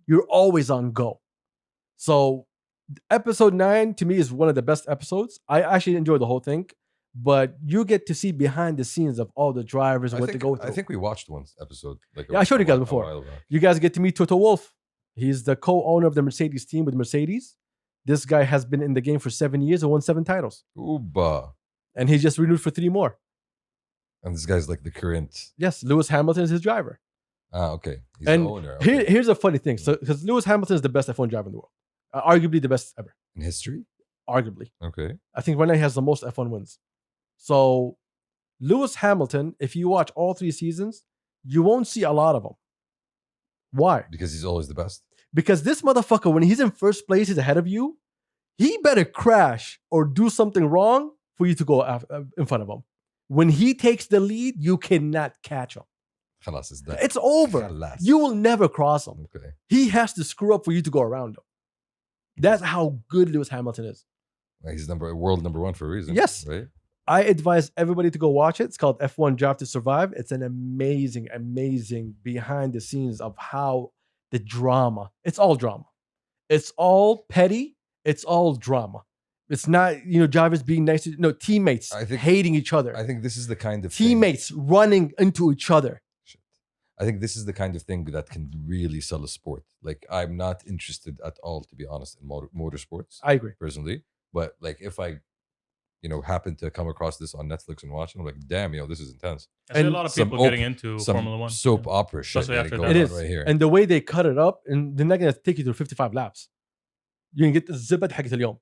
You're always on go. So episode 9 to me is one of the best episodes. I actually enjoyed the whole thing, but you get to see behind the scenes of all the drivers, what they go through. I think we watched one episode. Yeah, I showed you guys a before. while back. You guys get to meet Toto Wolff. He's the co-owner of the Mercedes team with Mercedes. This guy has been in the game for 7 years and won 7 titles. Uba. And he just renewed for 3 more. And this guy's like the current. Yes, Lewis Hamilton is his driver. Okay. He's And the owner. Okay. Here's a funny thing. So, because Lewis Hamilton is the best F1 driver in the world. Arguably the best ever. In history? Arguably. Okay. I think right now he has the most F1 wins. So, Lewis Hamilton, if you watch all 3 seasons, you won't see a lot of them. Why? Because he's always the best. Because this motherfucker, when he's in first place, he's ahead of you, he better crash or do something wrong for you to go in front of him. When he takes the lead, you cannot catch him. Khalas, it's done. It's over. Khalas. You will never cross him. Okay. He has to screw up for you to go around him. That's how good Lewis Hamilton is. Well, he's world number 1 for a reason. Yes. Right? I advise everybody to go watch it. It's called F1 Drive to Survive. It's an amazing, amazing behind the scenes of how the drama. It's all drama. It's all petty. It's all drama. It's not, drivers being nice to teammates hating each other. I think this is the kind of teammates running into each other. I think this is the kind of thing that can really sell a sport. Like, I'm not interested at all, to be honest, in motorsports. I agree. Personally. But like, if I, happen to come across this on Netflix and watch it, I'm like, damn, this is intense. I see a lot of some people getting into Some Formula 1. soap opera shit. Especially after going that. It on is. right here. And the way they cut it up, and they're not going to take you through 55 laps. You can get the zibad حقت اليوم.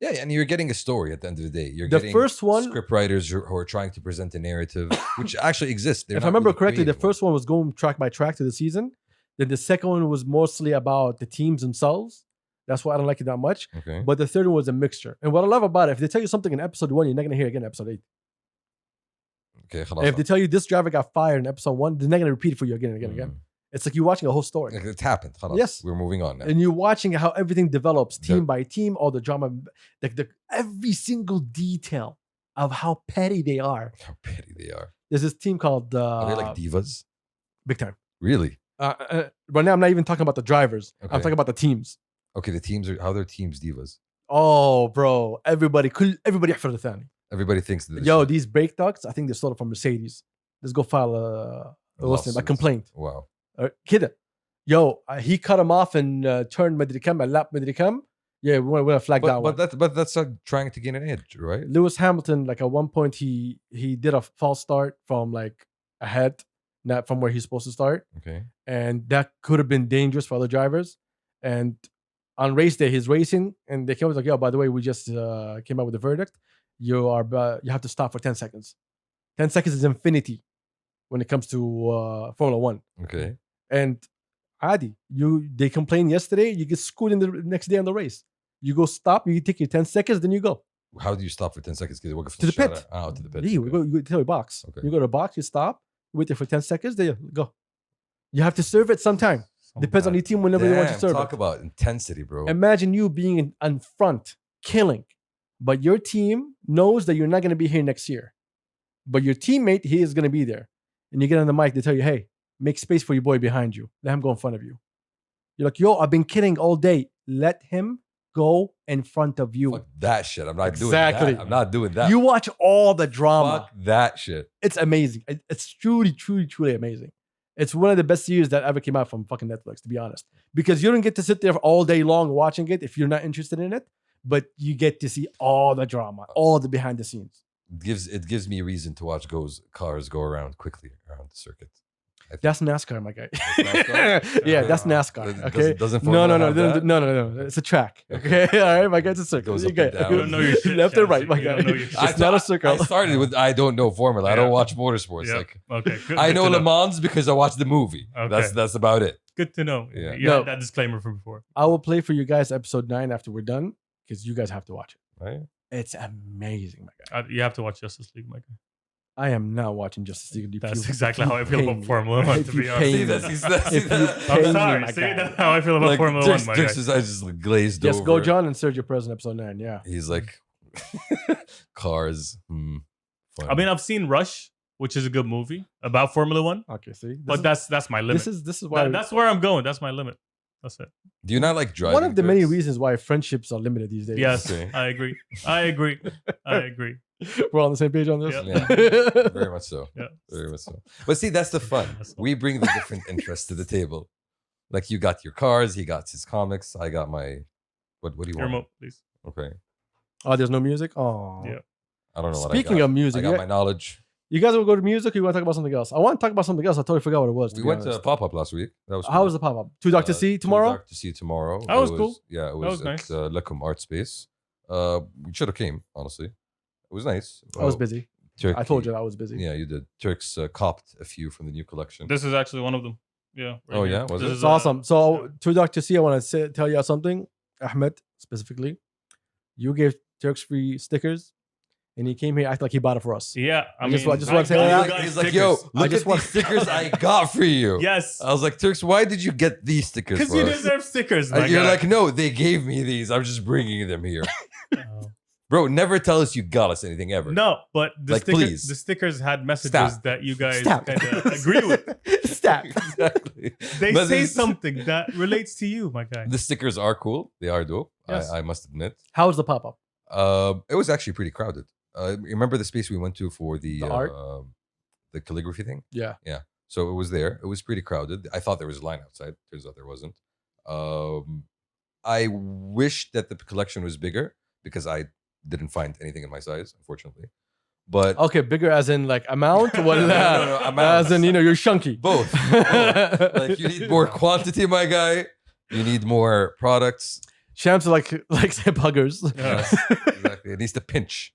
Yeah, and you're getting a story at the end of the day. You're The getting first one- script writers who are trying to present a narrative, which actually exists. They're If I not remember really correctly, the creative. first one was going track by track to the season. Then the second one was mostly about the teams themselves. That's why I don't like it that much. Okay. But the third one was a mixture. And what I love about it, if they tell you something in episode 1, you're not going to hear it again in episode 8. Okay. And if they tell you this driver got fired in episode 1, they're not going to repeat it for you again and again and again. It's like you're watching a whole story. Like, it's happened. خلاص. Yes. We're moving on now. And you're watching how everything develops team by team, all the drama, every single detail of how petty they are. How petty they are. There's this team called Are they like divas? Big Time. Really? Right now, I'm not even talking about the drivers. Okay. I'm talking about the teams. Okay, the teams are how their teams divas. Oh, bro. Everybody يحفر الثاني. Everybody thinks that. Yo, these brake ducts, I think they're sold from Mercedes. Let's go file a complaint. Wow. كده. Yo, he cut him off and turned مدري كم, a lap مدري كم. Yeah, we want to flag that one. But that's trying to gain an edge, right? Lewis Hamilton, like at one point, he did a false start from like ahead, not from where he's supposed to start. Okay. And that could have been dangerous for other drivers. And on race day, he's racing, and they came up like, "Yo, by the way, we just came out with a verdict. You have to stop for 10 seconds. 10 seconds is infinity when it comes to Formula One." Okay. And Adi, they complained yesterday. You get screwed in the next day on the race. You go stop. You take your 10 seconds, then you go How do you stop for 10 seconds? to the pit. Oh, to the pit. Yeah, you go to your box. Okay. You go to the box. You stop. You wait there for 10 seconds. Then you go. You have to serve it sometime. Depends on your team whenever they want to serve Talk it. about intensity, bro. Imagine you being in front, killing, but your team knows that you're not going to be here next year. But your teammate, he is going to be there. And you get on the mic, they tell you, "Hey, make space for your boy behind you. Let him go in front of you." You're like, "Yo, I've been killing all day. Let him go in front of you." Fuck that shit. I'm not doing Exactly. that. I'm not doing that. You watch all the drama. Fuck that shit. It's amazing. It's truly, truly, truly amazing. It's one of the best series that ever came out from fucking Netflix, to be honest. Because you don't get to sit there all day long watching it if you're not interested in it, but you get to see all the drama, all the behind the scenes. It gives me reason to watch cars go around quickly around the circuit. That's NASCAR, my guy. NASCAR? Yeah, that's NASCAR. Okay. Doesn't No. Formula have that? No. It's a track. Okay. All right, my guy. It's a circle. Goes You up and get- down. You don't know your shit, left and right, my Chelsea. You guy. don't know your shit. It's not a circle. I started with I don't know Formula. I don't watch motorsports. Yeah. Like Okay. Good, I good know to Le Mans because I watched the movie. Okay. That's about it. Good to know. Yeah. You No. had that disclaimer from before. I will play for you guys episode 9 after we're done because you guys have to watch it. Right? It's amazing, my guy. You have to watch Justice League, Mike. I am not watching Justice League. That's exactly how I feel about Formula One, to be honest. See, that's If you I'm pay me, sorry. my See, guy. that's how I feel about like, Formula One, my guy. I just glazed Yes, over. go John and Sergio Perez in episode 9. Yeah. He's like cars. Fun. I mean, I've seen Rush, which is a good movie about Formula One, Okay, see. but that's my limit. this is why That's where I'm going. That's my limit. That's it. do you not like driving? one of the many Chris? reasons why friendships are limited these days. Yes, Okay. I agree. I agree. I agree. We're on the same page on this. Yeah. Very much so. Yeah. Very much so. But see, that's the fun. That's We bring the different interests to the table. Like you got your cars, he got his comics, I got my what do you Your want? remote, please. Okay. Oh, there's no music? Oh. Yeah. I don't know what Speaking I got. of music, I got my knowledge. you guys will go to music or you want to talk about something else? I want to talk about something else. I totally forgot what it was. We went to pop-up last week. That was How was the pop-up? Two Dr. C tomorrow? To see tomorrow. That was cool. Yeah, it That was, was nice. at Lecum Art Space. We should have came, honestly. It was nice. I was busy. Turkey, I told you I was busy. Yeah, you did. Turks copped a few from the new collection. This is actually one of them. Yeah. right Oh, here. yeah? Was This it? is, It's awesome. So, to Dr. C, I want to tell you something. Ahmed, specifically, you gave Turks free stickers, and he came here acting like he bought it for us. Yeah. I just mean, want to say got that. you guys He's like, yo, stickers. look just at want- these stickers I got for you. Yes. I was like, Turks, why did you get these stickers Because for you us? deserve stickers, And my you're guy. like, no, they gave me these. I'm just bringing them here. Oh. Bro, never tell us you got us anything ever. No, but the, Like, please. the stickers had messages Stop. that you guys Stop. kind of agree with. Stop. Exactly. They But say this- something that relates to you, my guy. The stickers are cool. They are dope. Yes. I must admit. How was the pop-up? It was actually pretty crowded. Remember the space we went to for the art? the calligraphy thing? Yeah. So it was there. It was pretty crowded. I thought there was a line outside. Turns out there wasn't. I wish that the collection was bigger because I didn't find anything in my size, unfortunately. But Okay, bigger as in like amount? What is No, that? no, amount. As in, you're chunky. both. Like you need more quantity, my guy. You need more products. Shams are like hip huggers. Yeah. Yes, exactly. It needs to pinch.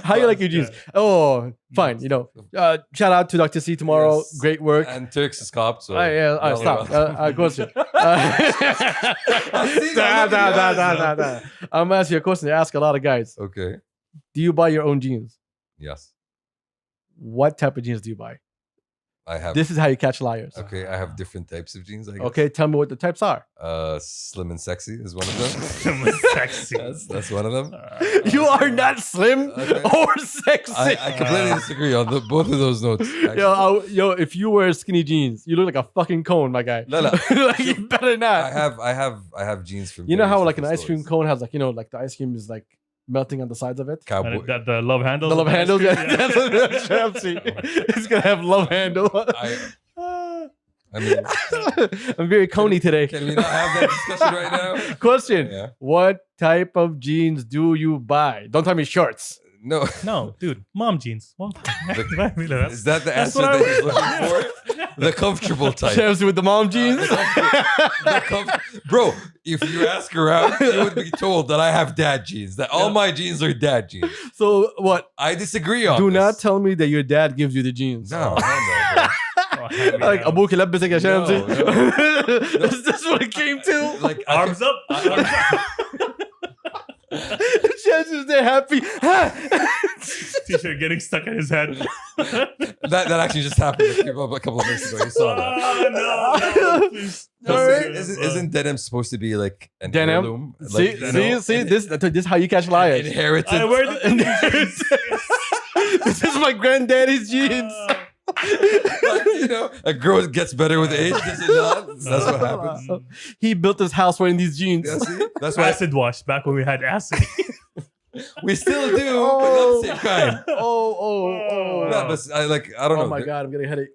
How you like your jeans? Oh, fine. Shout out to Dr. C tomorrow. Yes. Great work. And Turks is cop. So Stop. Question. I'm gonna ask you a question. I ask a lot of guys. Okay. Do you buy your own jeans? Yes. What type of jeans do you buy? I have. This is how you catch liars. Okay, I have different types of jeans. I guess. Okay, tell me what the types are. Slim and sexy is one of them. Slim and sexy. That's one of them. You are not slim Okay. or sexy. I completely disagree on both of those notes. actually. Yo, if you wear skinny jeans, you look like a fucking cone, my guy. No, no. Like, you better not. I have jeans from. You know how various like an different ice cream stores. cone has like like the ice cream is like melting on the sides of it. Cowboy. And that the love handles. The love of ice handle, cream, yeah, that's what Shamsi. It's gonna have love handle. I mean, I'm very coney today. can we not have that discussion right now? Question: Yeah. What type of jeans do you buy? Don't tell me shorts. No. No, dude, mom jeans. Well, Is that the That's answer what I that he's looking for? The comfortable type. Shamsi with the mom jeans. Bro, if you ask around, you would be told that I have dad jeans. That all my jeans are dad jeans. So what? I disagree on Do this. not tell me that your dad gives you the jeans. No, bro. Like أبوك يلبسك يا شمسي. No. Is this what it came to? Like Arms up. Shamsi's there happy. T-shirt getting stuck in his head. that actually just happened a couple of minutes ago. You saw that. No, please. Alright. Isn't denim supposed to be like an Denim. heirloom? See, Like, see, this is how you catch liars. inherited. I wear the This is my granddaddy's jeans. Like, a girl gets better with age, does it not? That's what happens. He built his house wearing these jeans. Yeah, see? That's why acid wash back when we had acid. we still do, but not the same kind. Oh. Yeah, but I don't know. Oh my god, I'm getting a headache.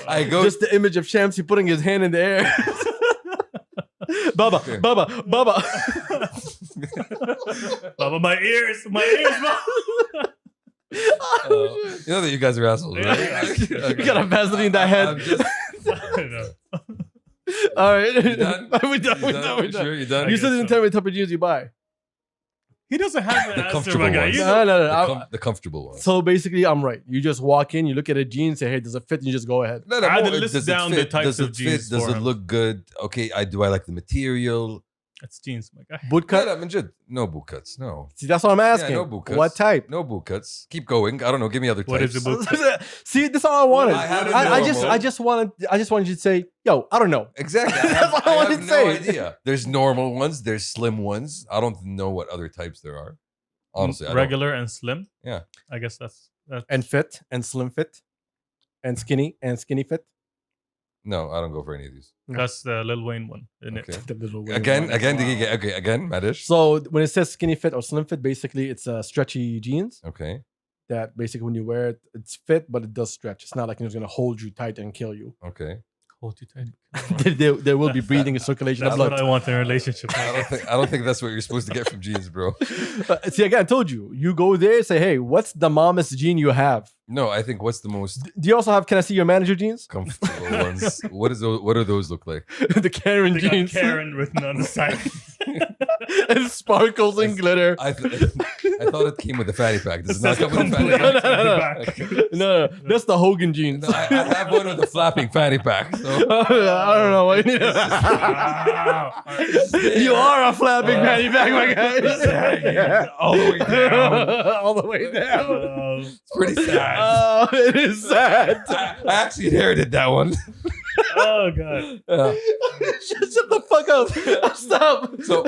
I go. Just the image of Shamsi putting his hand in the air. Baba, Okay. Baba. Baba, my ears, Baba. You know that you guys are assholes, right? Yeah. You got a Vaseline in that head. I'm just, All right. You done? We're done. You sure you're done? You I still guess didn't so. tell me what type of jeans you buy. He doesn't have an The answer, comfortable my guy. ones. You No, know- no. the comfortable ones. So basically, I'm right. You just walk in, you look at a jean, say, hey, does it fit? And you just go ahead. No, I had to more, list does it down the fit? types Does of it jeans fit? Does for it him. look good? Okay, do I like the material? It's jeans, my guy. Boot cut? No boot cuts. No. See, that's what I'm asking. Yeah, no boot cuts. What type? No boot cuts. Keep going. I don't know. Give me other types. What is the boot? See, this is all I wanted. I have I just wanted you to say, yo, I don't know. Exactly. That's what I wanted have to no say. idea. There's normal ones. There's slim ones. I don't know what other types there are. Honestly, I don't. Regular and slim. Yeah. I guess that's And fit, and slim fit, and skinny fit. No, I don't go for any of these. that's the Lil Wayne one, isn't Okay. it? The little weird Again, one. again, Madish. So when it says skinny fit or slim fit, basically it's stretchy jeans Okay. that basically when you wear it, it's fit, but it does stretch. It's not like it's going to hold you tight and kill you. Okay. Hold you tight. there will be breathing and circulation of That's what I blood. want in a relationship. I don't think that's what you're supposed to get from jeans, bro. See, again, I told you. You go there, say, hey, what's the mommest jean you have? No, I think what's the most Do you also have, can I see your manager jeans? comfortable ones? What do those look like? The Karen They got jeans. Karen written on the side. And sparkles and glitter. I thought it came with a fanny pack. Does it not says come with a fanny complete pack? on the no. back. No, that's the Hogan jeans. No, I have one with a flapping fanny pack. So I don't know. What you need. Wow. You are a flapping fanny pack, my guy. all the way down. All the way down. It's pretty sad. Oh, it is sad. I actually inherited that one. Oh god. Yeah. Shut the fuck up. Stop. So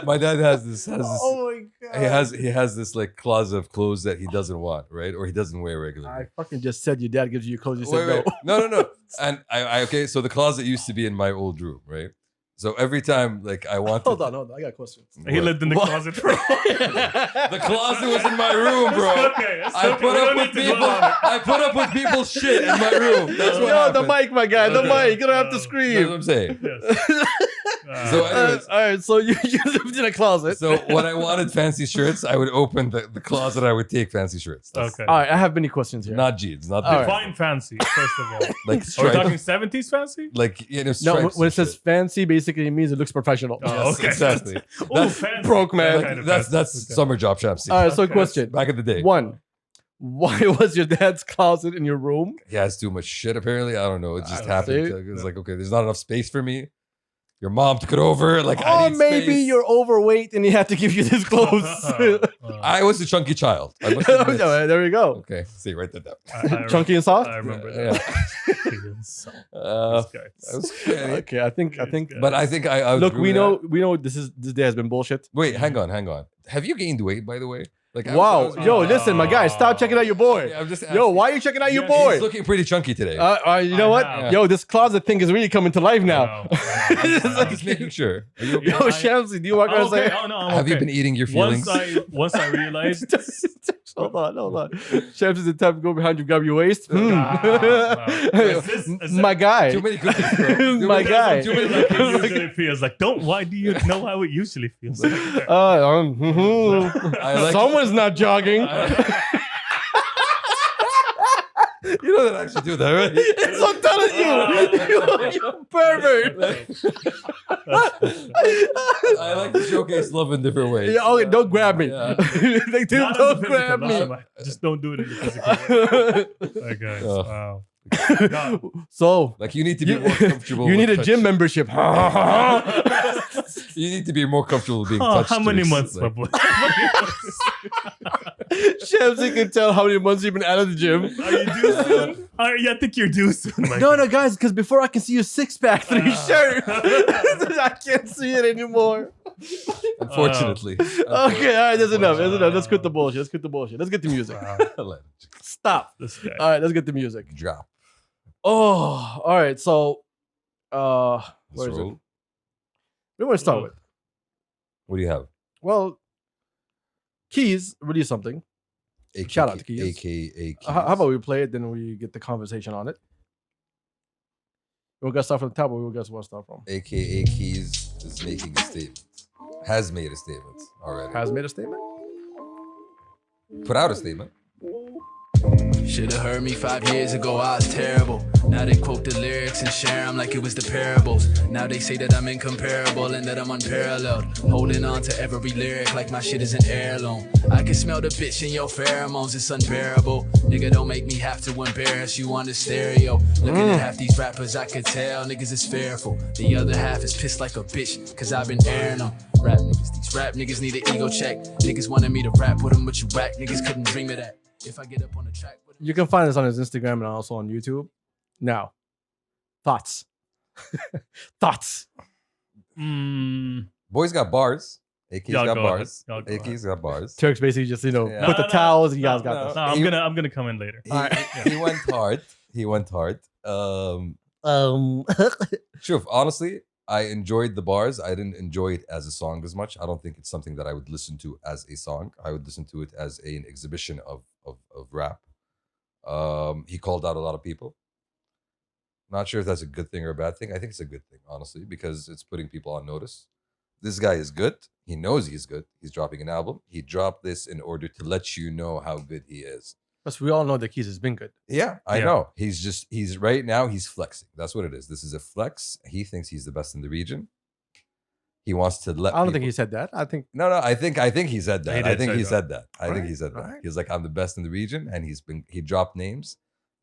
my dad has this Oh my god. he has this like closet of clothes that he doesn't want, right? Or he doesn't wear regularly. I fucking just said your dad gives you clothes. You said Wait. No. And I okay, so the closet used to be in my old room, right? So every time like I wanted Hold on. I got questions. He lived in the What? closet for The closet was in my room, bro. Okay, it's I okay. put We up don't with need to go people. on it. I put up with people's shit in my room. That's what Yo, happened. the mic, my guy. The Okay. mic. You don't have to That's what scream. I'm saying. Yes. So anyways, All right. So you lived in a closet. so when I wanted fancy shirts, I would open the closet. I would take fancy shirts. That's Okay. All right. I have many questions here. Not jeans, not All the right. Define fancy, first of all. like Are we stripes. talking 70s fancy? Like No, stripes when it and says shit. fancy, basically it means it looks professional. Oh, Yes, okay. exactly. Oh, That's fancy. broke, man. That kind of That's fancy. Okay. summer job Shamsi. All right. So Okay. question. Back in the day. One. Why was your dad's closet in your room? He has too much shit apparently. I don't know. It just I happened. see. It was like, okay, there's not enough space for me. Your mom took it over. Like, Or I need maybe space. you're overweight and he had to give you this clothes. I was a chunky child. I must admit. There we go. Okay, see, write that down. Chunky and soft. I remember Yeah. that. Chunky and soft. That was scary. Okay, I think. But I think I would Look, agree we with that. know this day has been bullshit. Wait, hang on. Have you gained weight, by the way? Like, Wow, yo, listen, my guy, stop checking out your boy. I'm just Yo, why are you checking out your Yeah, boy? He's looking pretty chunky today. You know I what? have. Yo, this closet thing is really coming to life now. I'm just making sure. Are you okay? Yo, Shamsi, do you want to say? Oh, no, I'm Have you okay. been eating your feelings? Once I realized. Hold on. Shamsi is the type to go behind you, grab your waist. Wow. Is this- My guy. Too many cookies, bro. Too My many- guy. Too many Like it cookies. usually feels like. Why do you know how it usually feels? I like- Someone's not jogging. You know that I actually do that, right? It's I'm telling you, you pervert. I like to showcase love in different ways. Yeah, okay, don't grab me. Yeah. Like, dude, Not don't in the grab physical, me. Just don't do it in the physical. Okay, guys. Oh. Wow. So Like you need to be more comfortable. you need with a gym touch. membership. You need to be more comfortable with being Oh, touched. how many There's, months, my like- boy? Shamsi can tell how many months you've been out of the gym. Are you due soon? I think you're due soon. my No, guy. guys, because before I can see your six pack through your shirt, I can't see it anymore. Unfortunately. Okay, all right, that's enough. Let's quit the bullshit. Let's get the music. Wow, Stop. this guy. All right, let's get the music. Drop. Oh, all right. So, Let's where is it? roll. What do you want to start with? What do you have? Well, Keyzzz released something. AKA, Shout out to Keyzzz. AKA How about we play it, then we get the conversation on it? We're gonna start from the top, or we guys want to start from? AKA Keyzzz is making a statement. Has made a statement already. Has made a statement. Put out a statement. Should've heard me 5 years ago, I was terrible. Now they quote the lyrics and share them like it was the parables. Now they say that I'm incomparable and that I'm unparalleled. Holding on to every lyric like my shit is an heirloom. I can smell the bitch in your pheromones, it's unbearable. Nigga, don't make me have to embarrass you on the stereo. Looking at half these rappers, I could tell niggas is fearful. The other half is pissed like a bitch, cause I've been airing them. Rap niggas, these rap niggas need an ego check. Niggas wanted me to rap with them, but you whack niggas couldn't dream of that. If I get up on the track with You can find us on his Instagram and also on YouTube. Now, thoughts. Thoughts. Boys got bars. AK's Y'all got go bars. ahead. Y'all go AK's got bars. Turks basically just Yeah. put the No, towels. You guys no, got No, this. I'm gonna come in later. He went hard. He went hard. Sure. Honestly, I enjoyed the bars. I didn't enjoy it as a song as much. I don't think it's something that I would listen to as a song. I would listen to it as an exhibition of rap. He called out a lot of people. Not sure if that's a good thing or a bad thing. I think it's a good thing, honestly, because it's putting people on notice. This guy is good. He knows he's good. He's dropping an album. He dropped this in order to let you know how good he is. Because we all know that Keyzzz has been good. Yeah, I Yeah. know. He's right now, he's flexing. That's what it is. This is a flex. He thinks he's the best in the region. He wants to let I don't think people- he said that. I think No, I think he said that. He I did think say he that. said that. I think Alright, he said that. alright. He's like, I'm the best in the region, and he dropped names.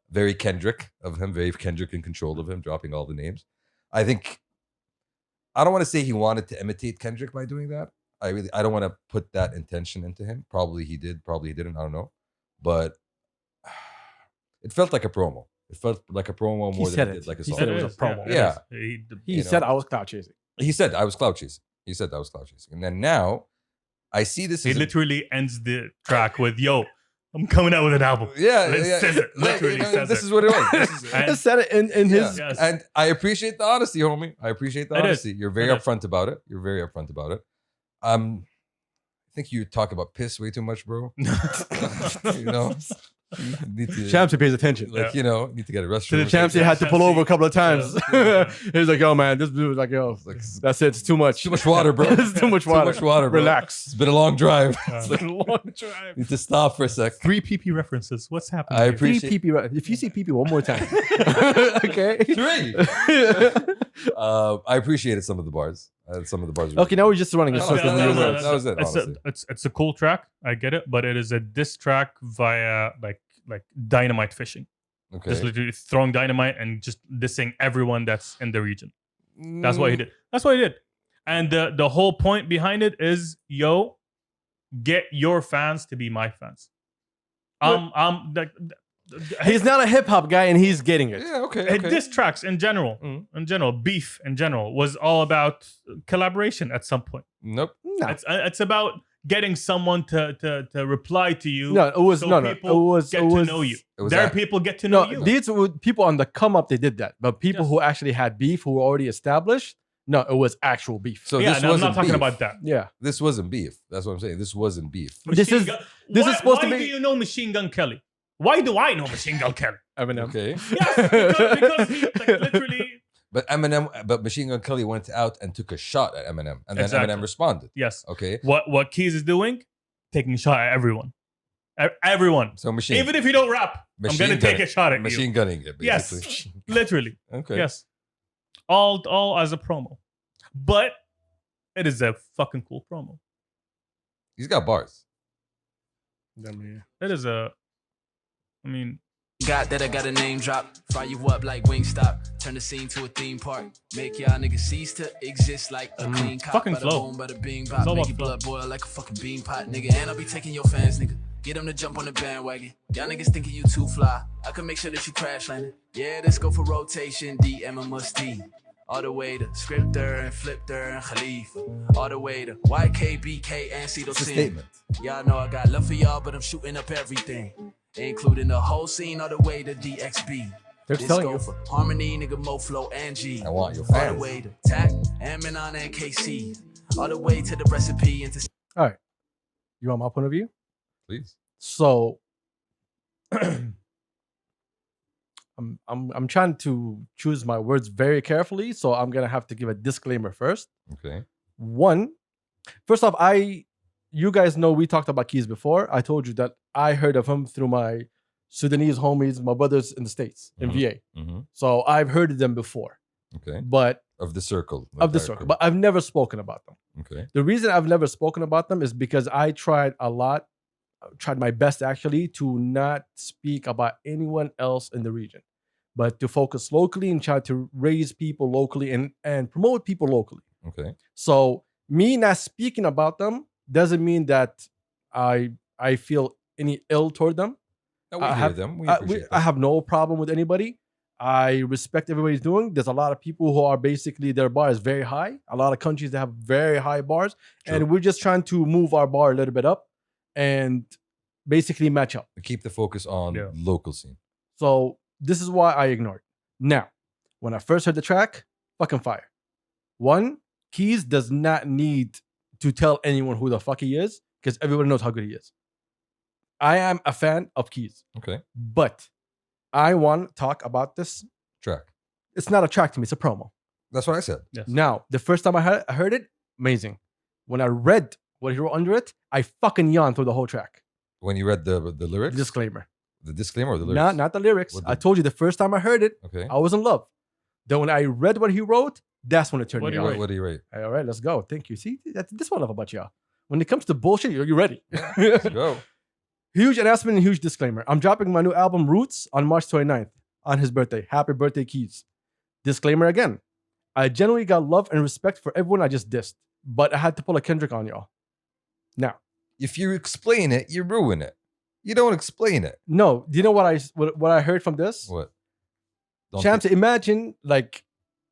Very Kendrick of him, very Kendrick in control of him, dropping all the names. I don't want to say he wanted to imitate Kendrick by doing that. I don't want to put that intention into him. Probably he did, probably he didn't. I don't know. But it felt like a promo. It felt like a promo He more said than it it. did like a He song. said it was a promo. it Yeah. is. he You said know. I was cloud chasing. He said I was cloud chasing. He said I was cloud chasing. And then now I see this He as a- literally ends the track with, "Yo, I'm coming out with an album." Yeah, It yeah. says it. Like, Literally says this it. is what it was. This is, And- He said it in his. yeah. Yes. And I appreciate the honesty, homie. I appreciate the It is. honesty. You're very It is. upfront about it. You're very upfront about it. I think you talk about piss way too much, bro. You know, you need to, Shamsi pays attention. like, you know, need to get a To restroom. the Shamsi had to pull over a couple of times. Yeah. He's like, yo, man, this dude was like, yo, It's like, it's that's it. It's too much. too much water, bro. It's too much water. Too much water, bro. Relax. It's been a long drive. Uh, It's like, Long drive. need to stop for a sec. 3 PP references. What's happening? I here? appreciate- Three PP. If you see PP one more time, okay. 3. I appreciated some of the bars. Some of the bars. were Okay, now we're just running a No, circle. no, in no, your no, words. that was it, It's honestly. it's a cool track. I get it, but it is a diss track via like dynamite fishing. Okay. Just literally throwing dynamite and just dissing everyone that's in the region. That's what he did. That's what he did. And the whole point behind it is, yo, get your fans to be my fans. I'm like, He's not a hip hop guy, and he's getting it. Yeah, okay. diss tracks in general, beef in general was all about collaboration at some point. Nope. No, It's about getting someone to reply to you. no, it was so no, no. It people was get it was to know you. It was There are act- people get to know No, you. these were people on the come up. They did that, but people Yes. who actually had beef, who were already established, no, it was actual beef. So yeah, this no, I'm wasn't not talking beef. about that. Yeah, This wasn't beef. That's what I'm saying. This wasn't beef. This is- this is supposed to why be- do you know Machine Gun Kelly? Why do I know Machine Gun Kelly? Eminem. Okay. Yes, because he like, literally. But Machine Gun Kelly went out and took a shot at Eminem, and then Exactly. Eminem responded. Yes. Okay. What keyzzz is doing? Taking a shot at everyone. Everyone. So machine. Even if you don't rap, I'm Machine gonna take gunning- a shot at machine you. gunning it, Yes. basically. Literally. Okay. Yes. All as a promo. But it is a fucking cool promo. He's got bars. It is a I mean, Got that I got a name drop. Fire you up like Wingstop. Turn the scene to a theme park. Make y'all niggas cease to exist like a clean cop. Fucking Bada flow. boom, bada bing It's bop. all Make about your flow. blood boil like a fucking bean pot, nigga. And I'll be taking your fans, nigga. Get them to jump on the bandwagon. Y'all niggas thinking you too fly. I can make sure that you crash landing. Yeah, let's go for rotation. DM must D. All the way to Scripter and Flipter and Khalifa. All the way to YKBK and Cito It's a Sin. statement. Y'all know I got love for y'all, but I'm shooting up everything. Including the whole scene all the way to DXB. They're This telling go you. for Harmony, nigga, Moflo, and G. I want your All the fans. way to Tack, and Menon, and KC. All the way to the recipe and to All right, you want my point of view? Please. So, I'm trying to choose my words very carefully. So I'm gonna have to give a disclaimer first. Okay. One, first off, you guys know we talked about keyzzz before. I told you that I heard of him through my Sudanese homies, my brothers in the States, in Mhm. VA. Mm-hmm. So I've heard of them before, Okay. but Of the circle. of the circle, but I've never spoken about them. Okay. The reason I've never spoken about them is because I tried my best actually to not speak about anyone else in the region, but to focus locally and try to raise people locally and promote people locally. Okay. So me not speaking about them doesn't mean that I feel any ill toward them. No, we I hear have- them. We I, appreciate I that. have no problem with anybody. I respect everybody's doing. There's a lot of people who are basically their bar is very high. A lot of countries that have very high bars, True. and we're just trying to move our bar a little bit up and basically match up. Keep the focus on Yeah. local scene. So this is why I ignored. Now, when I first heard the track, fucking fire. One, keyzzz does not need to tell anyone who the fuck he is because everyone knows how good he is. I am a fan of keyzzz, Okay. but I want to talk about this. Track. It's not a track to me, it's a promo. That's what I said. yes. Now, the first time I heard it, amazing. When I read what he wrote under it, I fucking yawned through the whole track. When you read the lyrics, Disclaimer. the disclaimer or the lyrics? Not the lyrics. What I the- told you the first time I heard it, Okay. I was in love. Then when I read what he wrote, that's when it turned What me do you on. rate? What do you rate? All right, let's go. Thank you. See, this is what I love about y'all. When it comes to bullshit, you're ready. Let's go. Huge announcement and huge disclaimer. I'm dropping my new album, Roots, on March 29th on his birthday. Happy birthday, Keyzzz. Disclaimer again. I genuinely got love and respect for everyone I just dissed, but I had to pull a Kendrick on y'all. Now, If you explain it, you ruin it. You don't explain it. no, do you know what I heard from this? What? Don't Shams, imagine, like,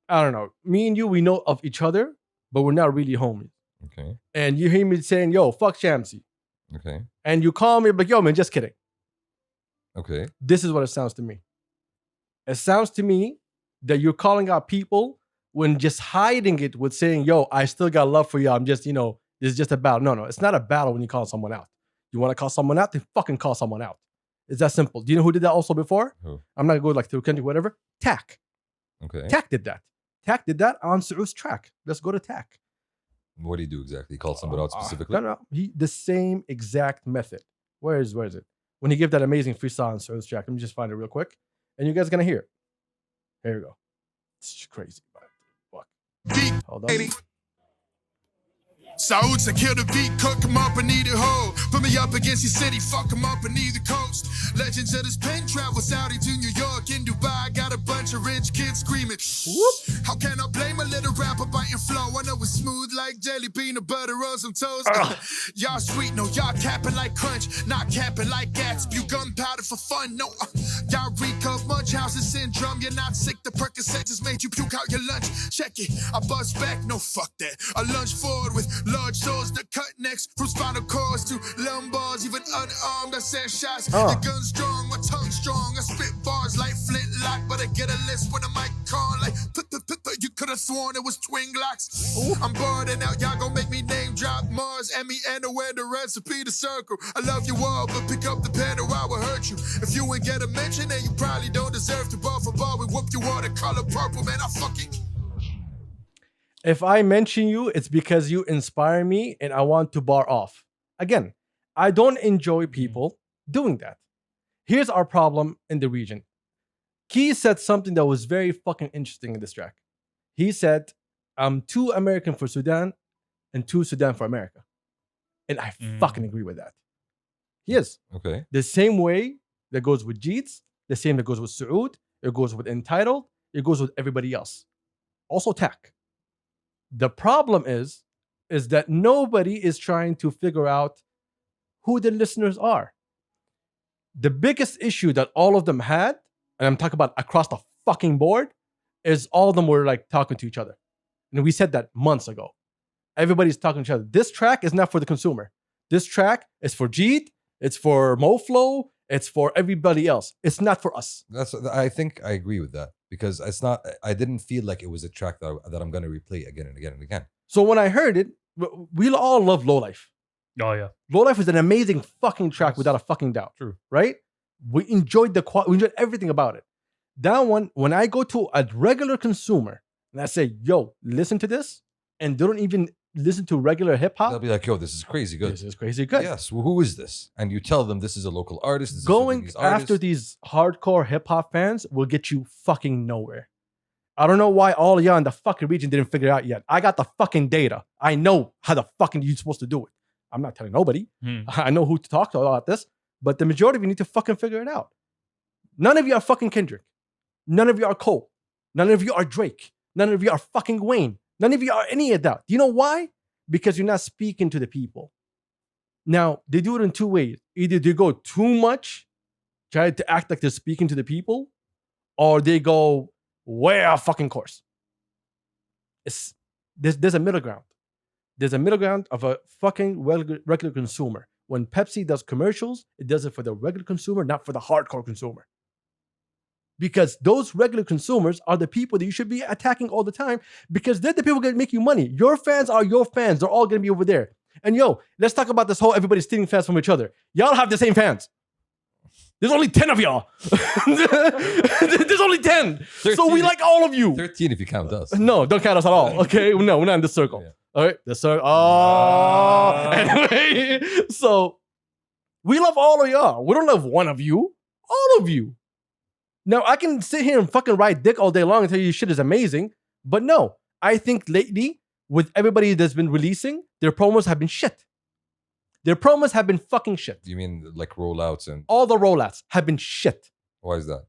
I don't know, me and you, we know of each other, but we're not really homies. Okay. And you hear me saying, yo, fuck Shamsy. Okay. And you call me, like, yo, man, just kidding. Okay. This is what it sounds to me. It sounds to me that you're calling out people when just hiding it with saying, yo, I still got love for you. I'm just, this is just a battle. No, it's not a battle when you call someone out. You want to call someone out, then fucking call someone out. It's that simple. Do you know who did that also before? Who? I'm not going to go through Kendrick, whatever. Tack. Okay. Tack did that. Tack did that on Saud's track. Let's go to Tack. What do you do exactly? Call somebody out specifically? No. The same exact method. Where is it? When he gave that amazing freestyle on Saud's track. Let me just find it real quick. And you guys are going to hear it. Here you go. It's crazy. Fuck. Hold on. Saud to kill the beat, cook him up and eat it whole. Put me up against your city, fuck him up and either coast. Legends of this pen travel Saudi to New York and Dubai. Got a bunch of rich kids screaming. Whoop. How can I blame a little rapper biting flow? I know it's smooth like jelly, peanut butter or some toast. Y'all sweet, no, y'all capping like crunch, not capping like gats. Spew gunpowder for fun, no. Y'all reek of Munchausen syndrome. You're not sick, the Percocet just made you puke out your lunch. Check it, I buzz back, no fuck that. I lunge forward with large swords that cut necks from spinal cords to lumbars, even unarmed. I send shots. Your gun's strong, my tongue strong. I spit bars like flintlock, but I get a list when the mic on. Like you could have sworn it was twin glocks. I'm bored and now y'all gon' make me name drop Mars, Emmy, and the recipe to circle. I love you all, but pick up the pen or I will hurt you. If you ain't get a mention, then you probably don't deserve to bar for bar. We whoop you all the color purple, man. I fucking. If I mention you, it's because you inspire me and I want to bar off. Again, I don't enjoy people doing that. Here's our problem in the region. Keyzzz said something that was very fucking interesting in this track. He said, I'm too American for Sudan and too Sudan for America. And I fucking agree with that. He is. Okay. The same way that goes with Jeets, the same that goes with Saud, it goes with Entitled, it goes with everybody else. Also Tack. The problem is that nobody is trying to figure out who the listeners are. The biggest issue that all of them had, and I'm talking about across the fucking board, is all of them were like talking to each other. And we said that months ago. Everybody's talking to each other. This track is not for the consumer. This track is for Jeet, it's for MoFlo, it's for everybody else. It's not for us. I think I agree with that because it's not. I didn't feel like it was a track that I'm going to replay again and again and again. So when I heard it, we all love Low Life. Oh yeah, Low Life is an amazing fucking track without a fucking doubt. True. Right? We enjoyed we enjoyed everything about it. That one, when I go to a regular consumer and I say, yo, listen to this, and they don't even listen to regular hip hop, They'll be like, yo, this is crazy good. This is crazy good. Yes. Well, who is this? And you tell them this is a local artist. This Going is after these hardcore hip hop fans will get you fucking nowhere. I don't know why all of y'all in the fucking region didn't figure it out yet. I got the fucking data. I know how the fucking you're supposed to do it. I'm not telling nobody. I know who to talk to about this, but the majority of you need to fucking figure it out. None of you are fucking Kendrick. None of you are Cole. None of you are Drake. None of you are fucking Wayne. None of you are any of that. Do you know why? Because you're not speaking to the people. Now, they do it in two ways. Either they go too much, try to act like they're speaking to the people, or they go way off fucking course. There's a middle ground. There's a middle ground of a fucking regular consumer. When Pepsi does commercials, it does it for the regular consumer, not for the hardcore consumer. Because those regular consumers are the people that you should be attacking all the time because they're the people that make you money. Your fans are your fans. They're all going to be over there. And yo, let's talk about this whole everybody stealing fans from each other. Y'all have the same fans. There's only 10 of y'all. There's only 10. 13, so we like all of you. 13 if you count us. No, don't count us at all. Okay? No, we're not in this circle. Yeah. All right? The circle. Oh. Anyway, so we love all of y'all. We don't love one of you. All of you. Now, I can sit here and fucking ride dick all day long and tell you shit is amazing. But no, I think lately, with everybody that's been releasing, their promos have been shit. Their promos have been fucking shit. You mean like rollouts and... All the rollouts have been shit. Why is that?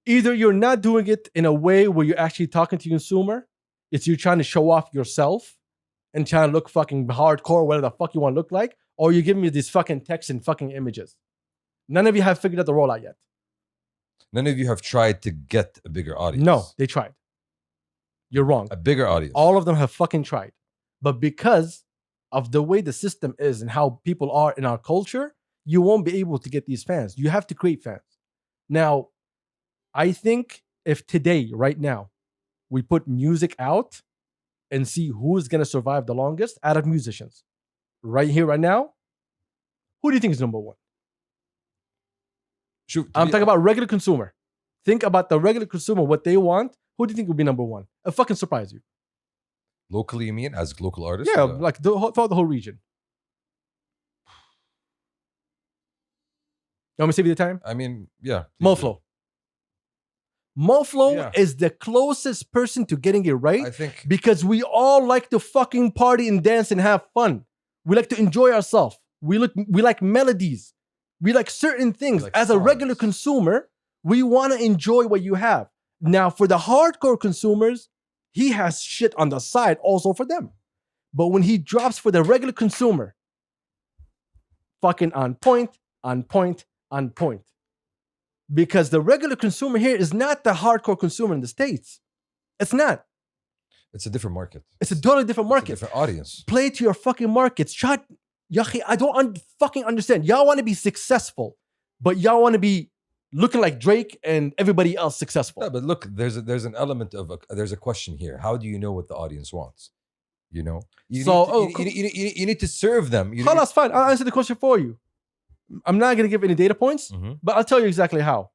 Either you're not doing it in a way where you're actually talking to the consumer. It's you trying to show off yourself and trying to look fucking hardcore, whatever the fuck you want to look like. Or you're giving me these fucking text and fucking images. None of you have figured out the rollout yet. None of you have tried to get a bigger audience. No, they tried. You're wrong. A bigger audience. All of them have fucking tried. But because of the way the system is and how people are in our culture, you won't be able to get these fans. You have to create fans. Now, I think if today, right now, we put music out and see who's going to survive the longest out of musicians, right here, right now, who do you think is number one? I'm talking about regular consumer. Think about the regular consumer, what they want. Who do you think will be number one? It'll fucking surprise you. Locally, you mean? As local artists? Yeah, like throughout the whole region. You want me to save you the time? I mean, yeah. MoFlo. MoFlo is the closest person to getting it right. I think because we all like to fucking party and dance and have fun. We like to enjoy ourselves. We like melodies. We like certain things. Like as songs. A regular consumer, we want to enjoy what you have. Now, for the hardcore consumers, he has shit on the side also for them. But when he drops for the regular consumer, fucking on point, on point, on point. Because the regular consumer here is not the hardcore consumer in the States. It's not. It's a different market. It's a totally different market. It's a different audience. Play to your fucking markets. Yahi, I don't fucking understand. Y'all want to be successful, but y'all want to be looking like Drake and everybody else successful. No, but look, there's an element of there's a question here. How do you know what the audience wants? You know, you need to serve them. Oh, that's fine. I'll answer the question for you. I'm not going to give any data points, but I'll tell you exactly how.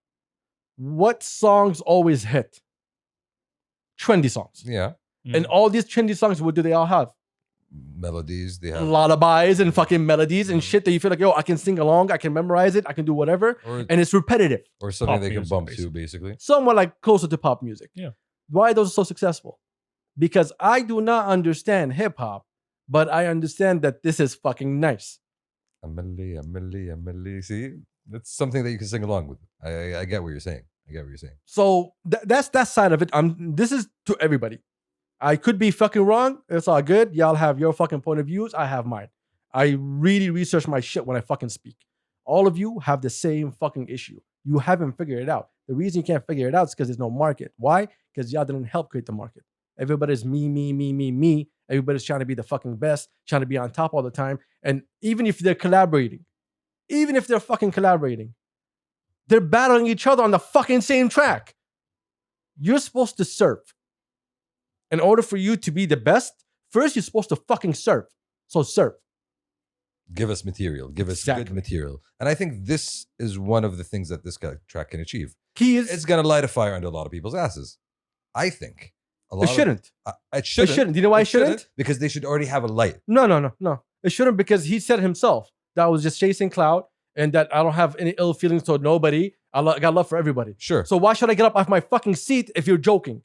What songs always hit? Trendy songs. Yeah. And all these trendy songs, what do they all have? Melodies. They have lullabies and fucking melodies and shit that you feel like, yo, I can sing along, I can memorize it, I can do whatever. And it's repetitive. Or something Pop they can music, bump basically. to, basically. Somewhat like closer to pop music. Yeah. Why are those so successful? Because I do not understand hip hop, but I understand that this is fucking nice. Amelie. See, that's something that you can sing along with. I get what you're saying. So that's that side of it. This is to everybody. I could be fucking wrong. It's all good. Y'all have your fucking point of views. I have mine. I really research my shit when I fucking speak. All of you have the same fucking issue. You haven't figured it out. The reason you can't figure it out is because there's no market. Why? Because y'all didn't help create the market. Everybody's me. Everybody's trying to be the fucking best, trying to be on top all the time. And even if they're collaborating, they're battling each other on the fucking same track. You're supposed to serve. In order for you to be the best, first you're supposed to fucking serve. So serve. Give us material. Give us good material. And I think this is one of the things that this track can achieve. It's going to light a fire under a lot of people's asses. I think. It shouldn't. It shouldn't. It shouldn't. Do you know why it shouldn't? Because they should already have a light. No. It shouldn't because he said himself that I was just chasing clout and that I don't have any ill feelings toward nobody. I got love for everybody. Sure. So why should I get up off my fucking seat if you're joking?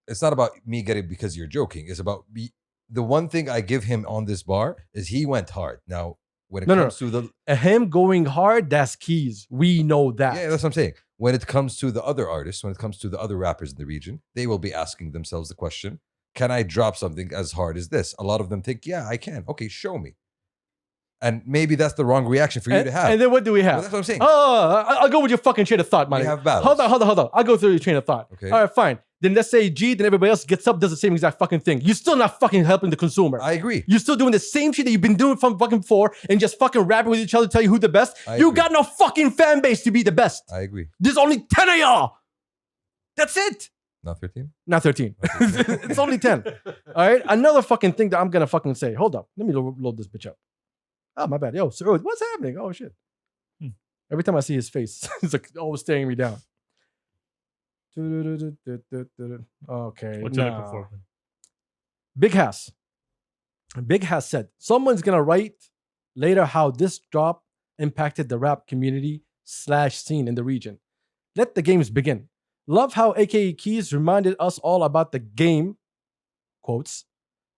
It's not about me getting because you're joking. It's about me. The one thing I give him on this bar is he went hard. Now, when it comes to him going hard, that's keyzzz. We know that. Yeah, that's what I'm saying. When it comes to the other artists, when it comes to the other rappers in the region, they will be asking themselves the question, can I drop something as hard as this? A lot of them think, yeah, I can. Okay, show me. And maybe that's the wrong reaction for you to have. And then what do we have? Well, that's what I'm saying. I'll go with your fucking train of thought, man. We have battles. Hold on. I'll go through your train of thought. Okay. All right, fine. Then let's say G, then everybody else gets up, does the same exact fucking thing. You're still not fucking helping the consumer. I agree. You're still doing the same shit that you've been doing from fucking before and just fucking rapping with each other to tell you who the best. You got no fucking fan base to be the best. I agree. There's only 10 of y'all. That's it. Not 13? Not 13. It's only 10. All right. Another fucking thing that I'm going to fucking say. Hold up. Let me load this bitch up. Oh, my bad. Yo, Saud, what's happening? Oh, shit. Every time I see his face, he's like always staring me down. Okay. What's you looking for? Big Hass said, someone's going to write later how this drop impacted the rap community / scene in the region. Let the games begin. Love how AKA Keyzzz reminded us all about the game, quotes,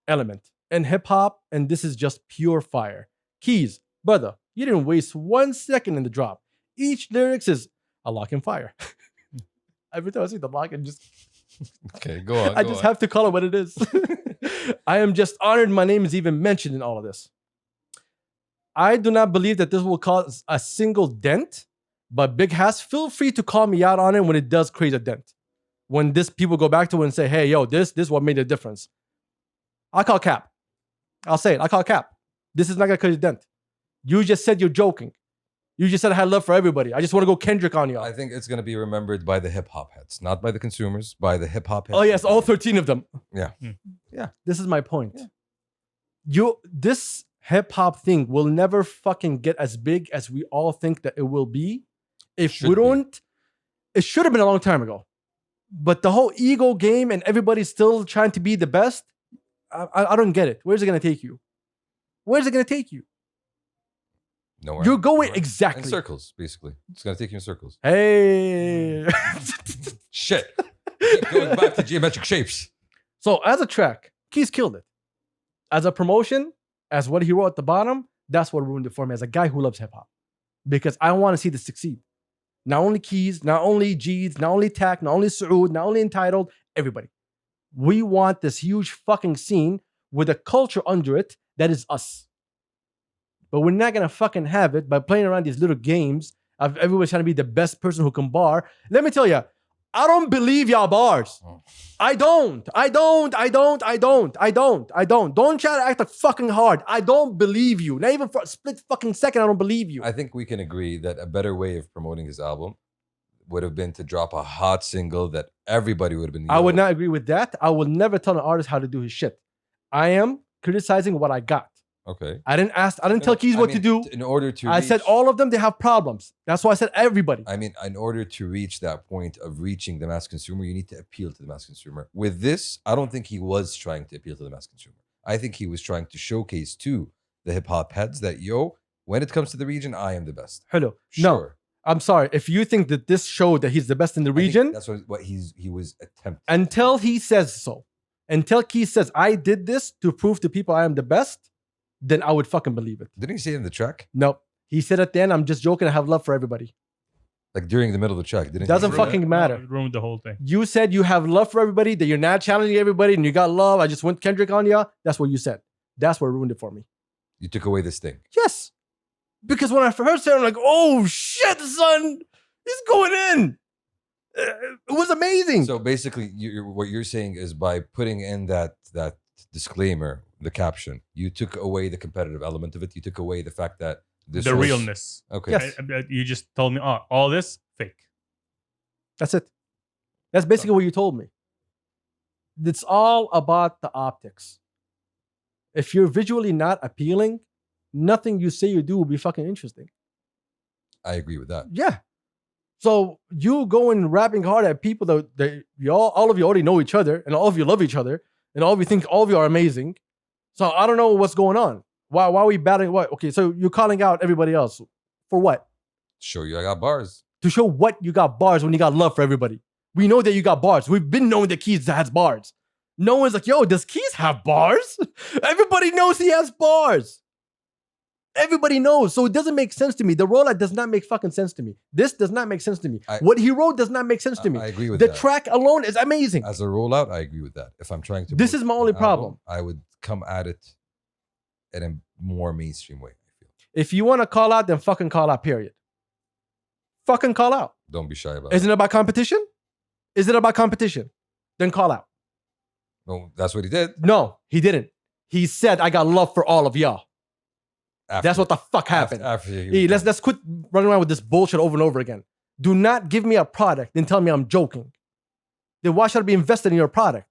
element, and hip hop, and this is just pure fire. Keyzzz, brother, you didn't waste 1 second in the drop. Each lyrics is a lock and fire. Every time I see the lock and just... Okay, go on. I just have to call it what it is. I am just honored my name is even mentioned in all of this. I do not believe that this will cause a single dent, but Big Hass, feel free to call me out on it when it does create a dent. When this people go back to it and say, hey, yo, this is what made the difference. I call cap. I'll say it. I call cap. This is not going to create a dent. You just said you're joking. You just said I had love for everybody. I just want to go Kendrick on y'all. I think it's going to be remembered by the hip hop heads, not by the consumers, by the hip hop heads. Oh, yes, all 13 of them. Yeah. Yeah, this is my point. Yeah. This hip hop thing will never fucking get as big as we all think that it will be. If we don't, it should have been a long time ago. But the whole ego game and everybody's still trying to be the best, I don't get it. Where's it going to take you? Where's it going to take you? Nowhere. You're going exactly. In circles, basically. It's going to take you in circles. Hey. Shit. Keep going back to geometric shapes. So as a track, Keyzzz killed it. As a promotion, as what he wrote at the bottom, that's what ruined it for me as a guy who loves hip hop. Because I want to see this succeed. Not only Keyzzz, not only G's, not only Tack, not only Saud, not only Entitled, everybody. We want this huge fucking scene with a culture under it that is us. But we're not gonna fucking have it by playing around these little games of everybody's trying to be the best person who can bar. Let me tell you, I don't believe y'all bars. I don't. Don't try to act like fucking hard. I don't believe you. Not even for a split fucking second, I don't believe you. I think we can agree that a better way of promoting his album would have been to drop a hot single that everybody would have been. I would not agree with that. I will never tell an artist how to do his shit. I am criticizing what I got. Okay. I didn't tell keyzzz what to do. In order to I said all of them, they have problems. That's why I said everybody. I mean, in order to reach that point of reaching the mass consumer, you need to appeal to the mass consumer. With this, I don't think he was trying to appeal to the mass consumer. I think he was trying to showcase to the hip hop heads that, yo, when it comes to the region, I am the best. Hello. Sure. No, I'm sorry. If you think that this showed that he's the best in the region, that's what he was attempting. Until he says so. Until Keyzzz says, I did this to prove to people I am the best, then I would fucking believe it. Didn't he say it in the track? No. He said at the end, I'm just joking. I have love for everybody. Like during the middle of the track. Didn't Doesn't he say fucking that? matter. No, it ruined the whole thing. You said you have love for everybody, that you're not challenging everybody, and you got love. I just went Kendrick on ya. That's what you said. That's what ruined it for me. You took away this thing. Yes. Because when I first heard it, I'm like, oh shit, son. He's going in. It was amazing. So basically, what you're saying is by putting in that disclaimer, the caption, you took away the competitive element of it. You took away the fact that this The was, realness. Okay. Yes. You just told me, oh, all this fake. That's it. That's basically what you told me. It's all about the optics. If you're visually not appealing, nothing you say or do will be fucking interesting. I agree with that. Yeah. So you going rapping hard at people that all of you already know each other, and all of you love each other, and all of you think all of you are amazing. So I don't know what's going on. Why are we battling what? Okay, so you're calling out everybody else. For what? Show you I got bars. To show what you got bars when you got love for everybody. We know that you got bars. We've been knowing that Keyzzz has bars. No one's like, yo, does Keyzzz have bars? Everybody knows he has bars. Everybody knows. So it doesn't make sense to me. The rollout does not make fucking sense to me. This does not make sense to me. What he wrote does not make sense to me. I agree with the that. track alone is amazing. As a rollout, I agree with that. If I'm trying to This promote is my only an problem. album, I would come at it in a more mainstream way, I feel. If you want to call out, then fucking call out, period. Fucking call out. Don't be shy about Isn't it about competition? Is it about competition? Then call out. No, that's what he did. No, he didn't. He said, I got love for all of y'all. After, That's what the fuck happened. After he Hey, let's quit running around with this bullshit over and over again. Do not give me a product and tell me I'm joking. Then why should I be invested in your product?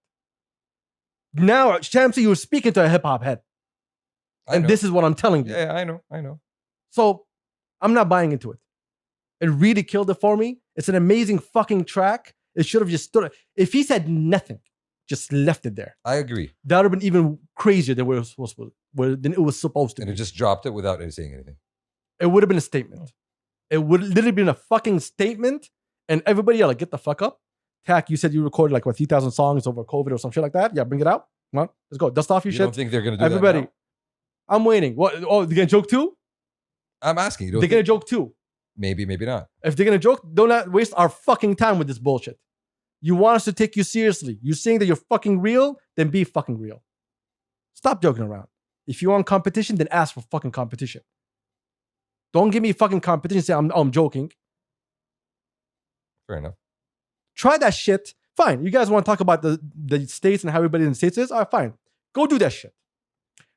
Now, Shamsi, you're speaking to a hip hop head. I And know. this is what I'm telling you. Yeah, I know. So I'm not buying into it. It really killed it for me. It's an amazing fucking track. It should have just stood. If he said nothing, just left it there, I agree. that would have been even crazier than it was supposed to And be. it just dropped it without saying anything. It would have been a statement. It would literally been a fucking statement, and everybody like, get the fuck up. Tak, you said you recorded like 3,000 songs over COVID or some shit like that. Yeah, bring it out. Come on, let's go. Dust off your You shit. don't think they're gonna do Everybody, that I'm waiting. What? Oh, they're gonna joke too? now? I'm asking you. Don't They're gonna think, joke too. maybe not. If they're gonna joke, do not waste our fucking time with this bullshit. You want us to take you seriously. You saying that you're fucking real, then be fucking real. Stop joking around. If you want competition, then ask for fucking competition. Don't give me fucking competition and say I'm joking. Fair enough. Try that shit. Fine. You guys want to talk about the states and how everybody in the states is? All right, fine. Go do that shit.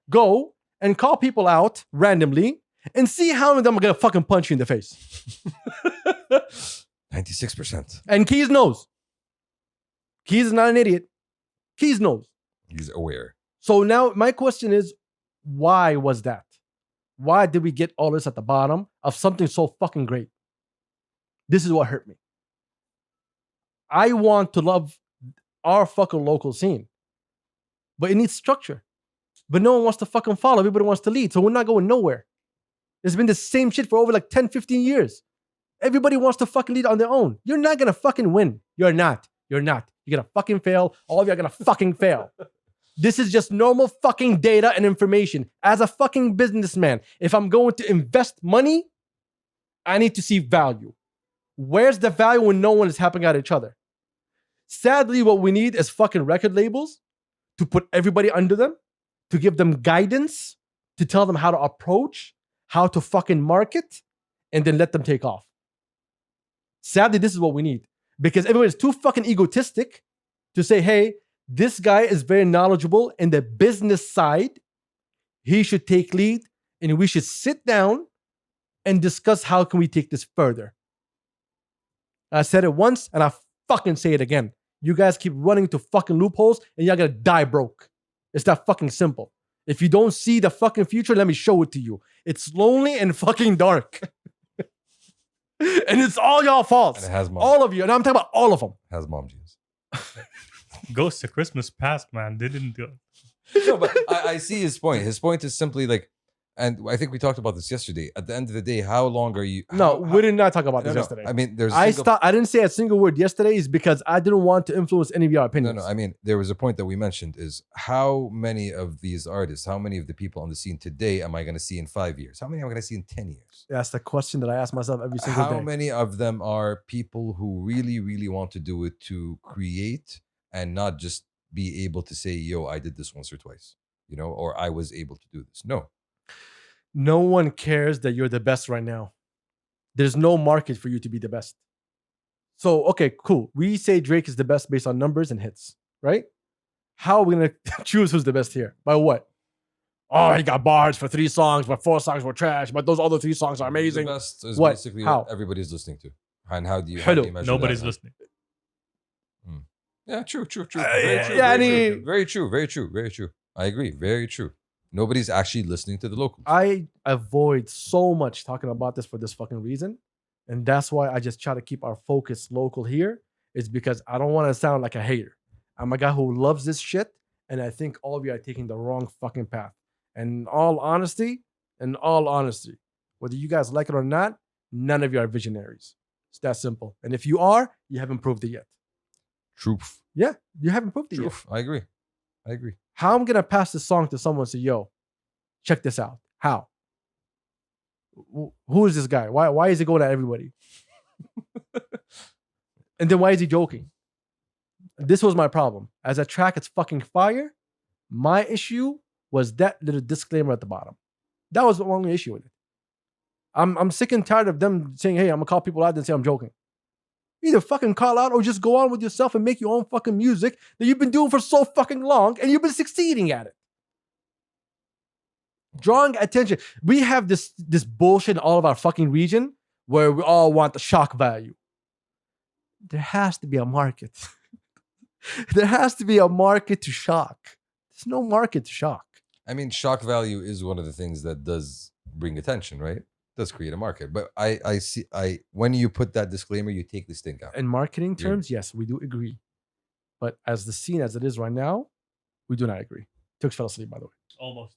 Go and call people out randomly and see how many of them are gonna fucking punch you in the face. 96%. And Keyzzz knows. Keyzzz is not an idiot. Keyzzz knows. He's aware. So now my question is, why was that? Why did we get all this at the bottom of something so fucking great? This is what hurt me. I want to love our fucking local scene, but it needs structure. But no one wants to fucking follow. Everybody wants to lead. So we're not going nowhere. It's been the same shit for over like 10, 15 years. Everybody wants to fucking lead on their own. You're not going to fucking win. You're not. You're going to fucking fail. All of you are going to fucking fail. This is just normal fucking data and information. As a fucking businessman, if I'm going to invest money, I need to see value. Where's the value when no one is helping out each other? Sadly, what we need is fucking record labels to put everybody under them, to give them guidance, to tell them how to approach, how to fucking market, and then let them take off. Sadly, this is what we need. Because everybody's too fucking egotistic to say, hey, this guy is very knowledgeable in the business side. He should take lead, and we should sit down and discuss how can we take this further. I said it once, and I fucking say it again. You guys keep running to fucking loopholes, and y'all gonna die broke. It's that fucking simple. If you don't see the fucking future, let me show it to you. It's lonely and fucking dark. And it's all y'all faults. And it has mom. All of you. And I'm talking about all of them. Has mom genes. Ghost of Christmas Past, man. They didn't do it. No, but I see his point. His point is simply like, and I think we talked about this yesterday. At the end of the day, how long are you? We did not talk about this yesterday. I mean, there's. I didn't say a single word yesterday is because I didn't want to influence any of your opinions. No. I mean, there was a point that we mentioned is how many of these artists, how many of the people on the scene today am I going to see in 5 years? How many am I going to see in 10 years? That's the question that I ask myself every single day. How many of them are people who really, really want to do it to create and not just be able to say, yo, I did this once or twice, or I was able to do this? No. No one cares that you're the best right now. There's no market for you to be the best. So, okay, cool. We say Drake is the best based on numbers and hits, right? How are we going to choose who's the best here? By what? Oh, he got bars for 3 songs, but 4 songs were trash, but those other 3 songs are amazing. The best is What? basically How? what everybody's listening to. And how do you measure Nobody's that? listening. Yeah, true. yeah, Very true. I agree. Very true. Nobody's actually listening to the locals. I avoid so much talking about this for this fucking reason. And that's why I just try to keep our focus local here. Is because I don't want to sound like a hater. I'm a guy who loves this shit. And I think all of you are taking the wrong fucking path. And in all honesty, whether you guys like it or not, none of you are visionaries. It's that simple. And if you are, you haven't proved it yet. Truth. Yeah, you haven't proved it yet. I agree. How I'm gonna pass this song to someone and say, yo, check this out. How? Who is this guy? Why is he going at everybody? And then why is he joking? This was my problem. As a track, it's fucking fire. My issue was that little disclaimer at the bottom. That was the only issue with it. I'm sick and tired of them saying, hey, I'm gonna call people out and say I'm joking. Either fucking call out or just go on with yourself and make your own fucking music that you've been doing for so fucking long and you've been succeeding at it. Drawing attention. We have this bullshit in all of our fucking region where we all want the shock value. There has to be a market. There has to be a market to shock. There's no market to shock. I mean, shock value is one of the things that does bring attention, right? Does create a market. But I see when you put that disclaimer, you take this thing out. In marketing terms, yes, we do agree. But as the scene as it is right now, we do not agree. Tux fell asleep, by the way.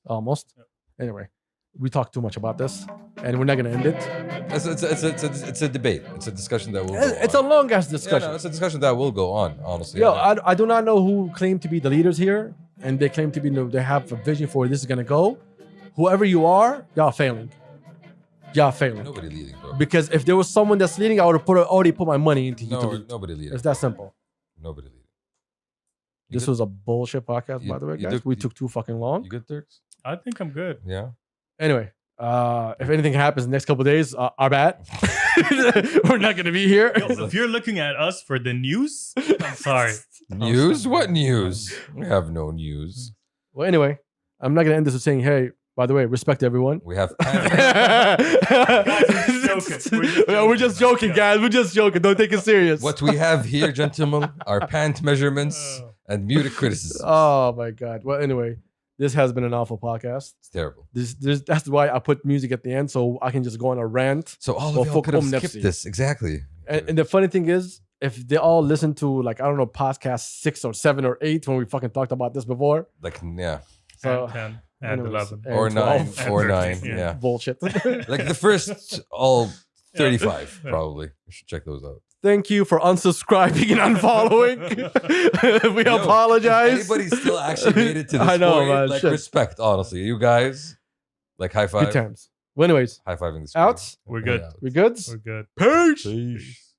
Almost. Yep. Anyway, we talked too much about this, and we're not gonna end it. It's a debate. It's a discussion that will go It's on. a long ass discussion. It's a discussion that will go on, honestly. Yo, I do not know who claim to be the leaders here, and they claim to be they have a vision for where this is gonna go. Whoever you are, y'all failing. Nobody leading, bro. Because if there was someone that's leading, I would have already put my money into you to lead. Nobody leading. It's that simple. Nobody leading. This was a bullshit podcast, by the way, guys. We took too fucking long. You good, Turks? I think I'm good. Yeah. Anyway, if anything happens in the next couple of days, our bad. We're not gonna be here. Yo, if you're looking at us for the news, I'm sorry. News? What news? We have no news. Well, anyway, I'm not gonna end this with saying, hey, by the way, respect everyone. We have. We're just joking, guys. We're just joking. Don't take it serious. What we have here, gentlemen, are pant measurements and music criticism. Oh my god. Well, anyway, this has been an awful podcast. It's terrible. That's why I put music at the end so I can just go on a rant. So all Or of y'all could have fuck skipped this. Exactly. And the funny thing is, if they all listen to podcast 6 or 7 or 8 when we fucking talked about this before. Like, yeah. So, and 10 and anyways, 11. and Or 12. 9. Or 9. Yeah. Yeah. Bullshit. Like the first all 35, probably. We should check those out. Thank you for unsubscribing and unfollowing. We apologize. If anybody still actually made it to this I know, point, man, like shit. respect, honestly. You guys, like high five. Good times. Well, anyways, High fiving this. outs. We're good. We goods? We're good. Peace. Peace.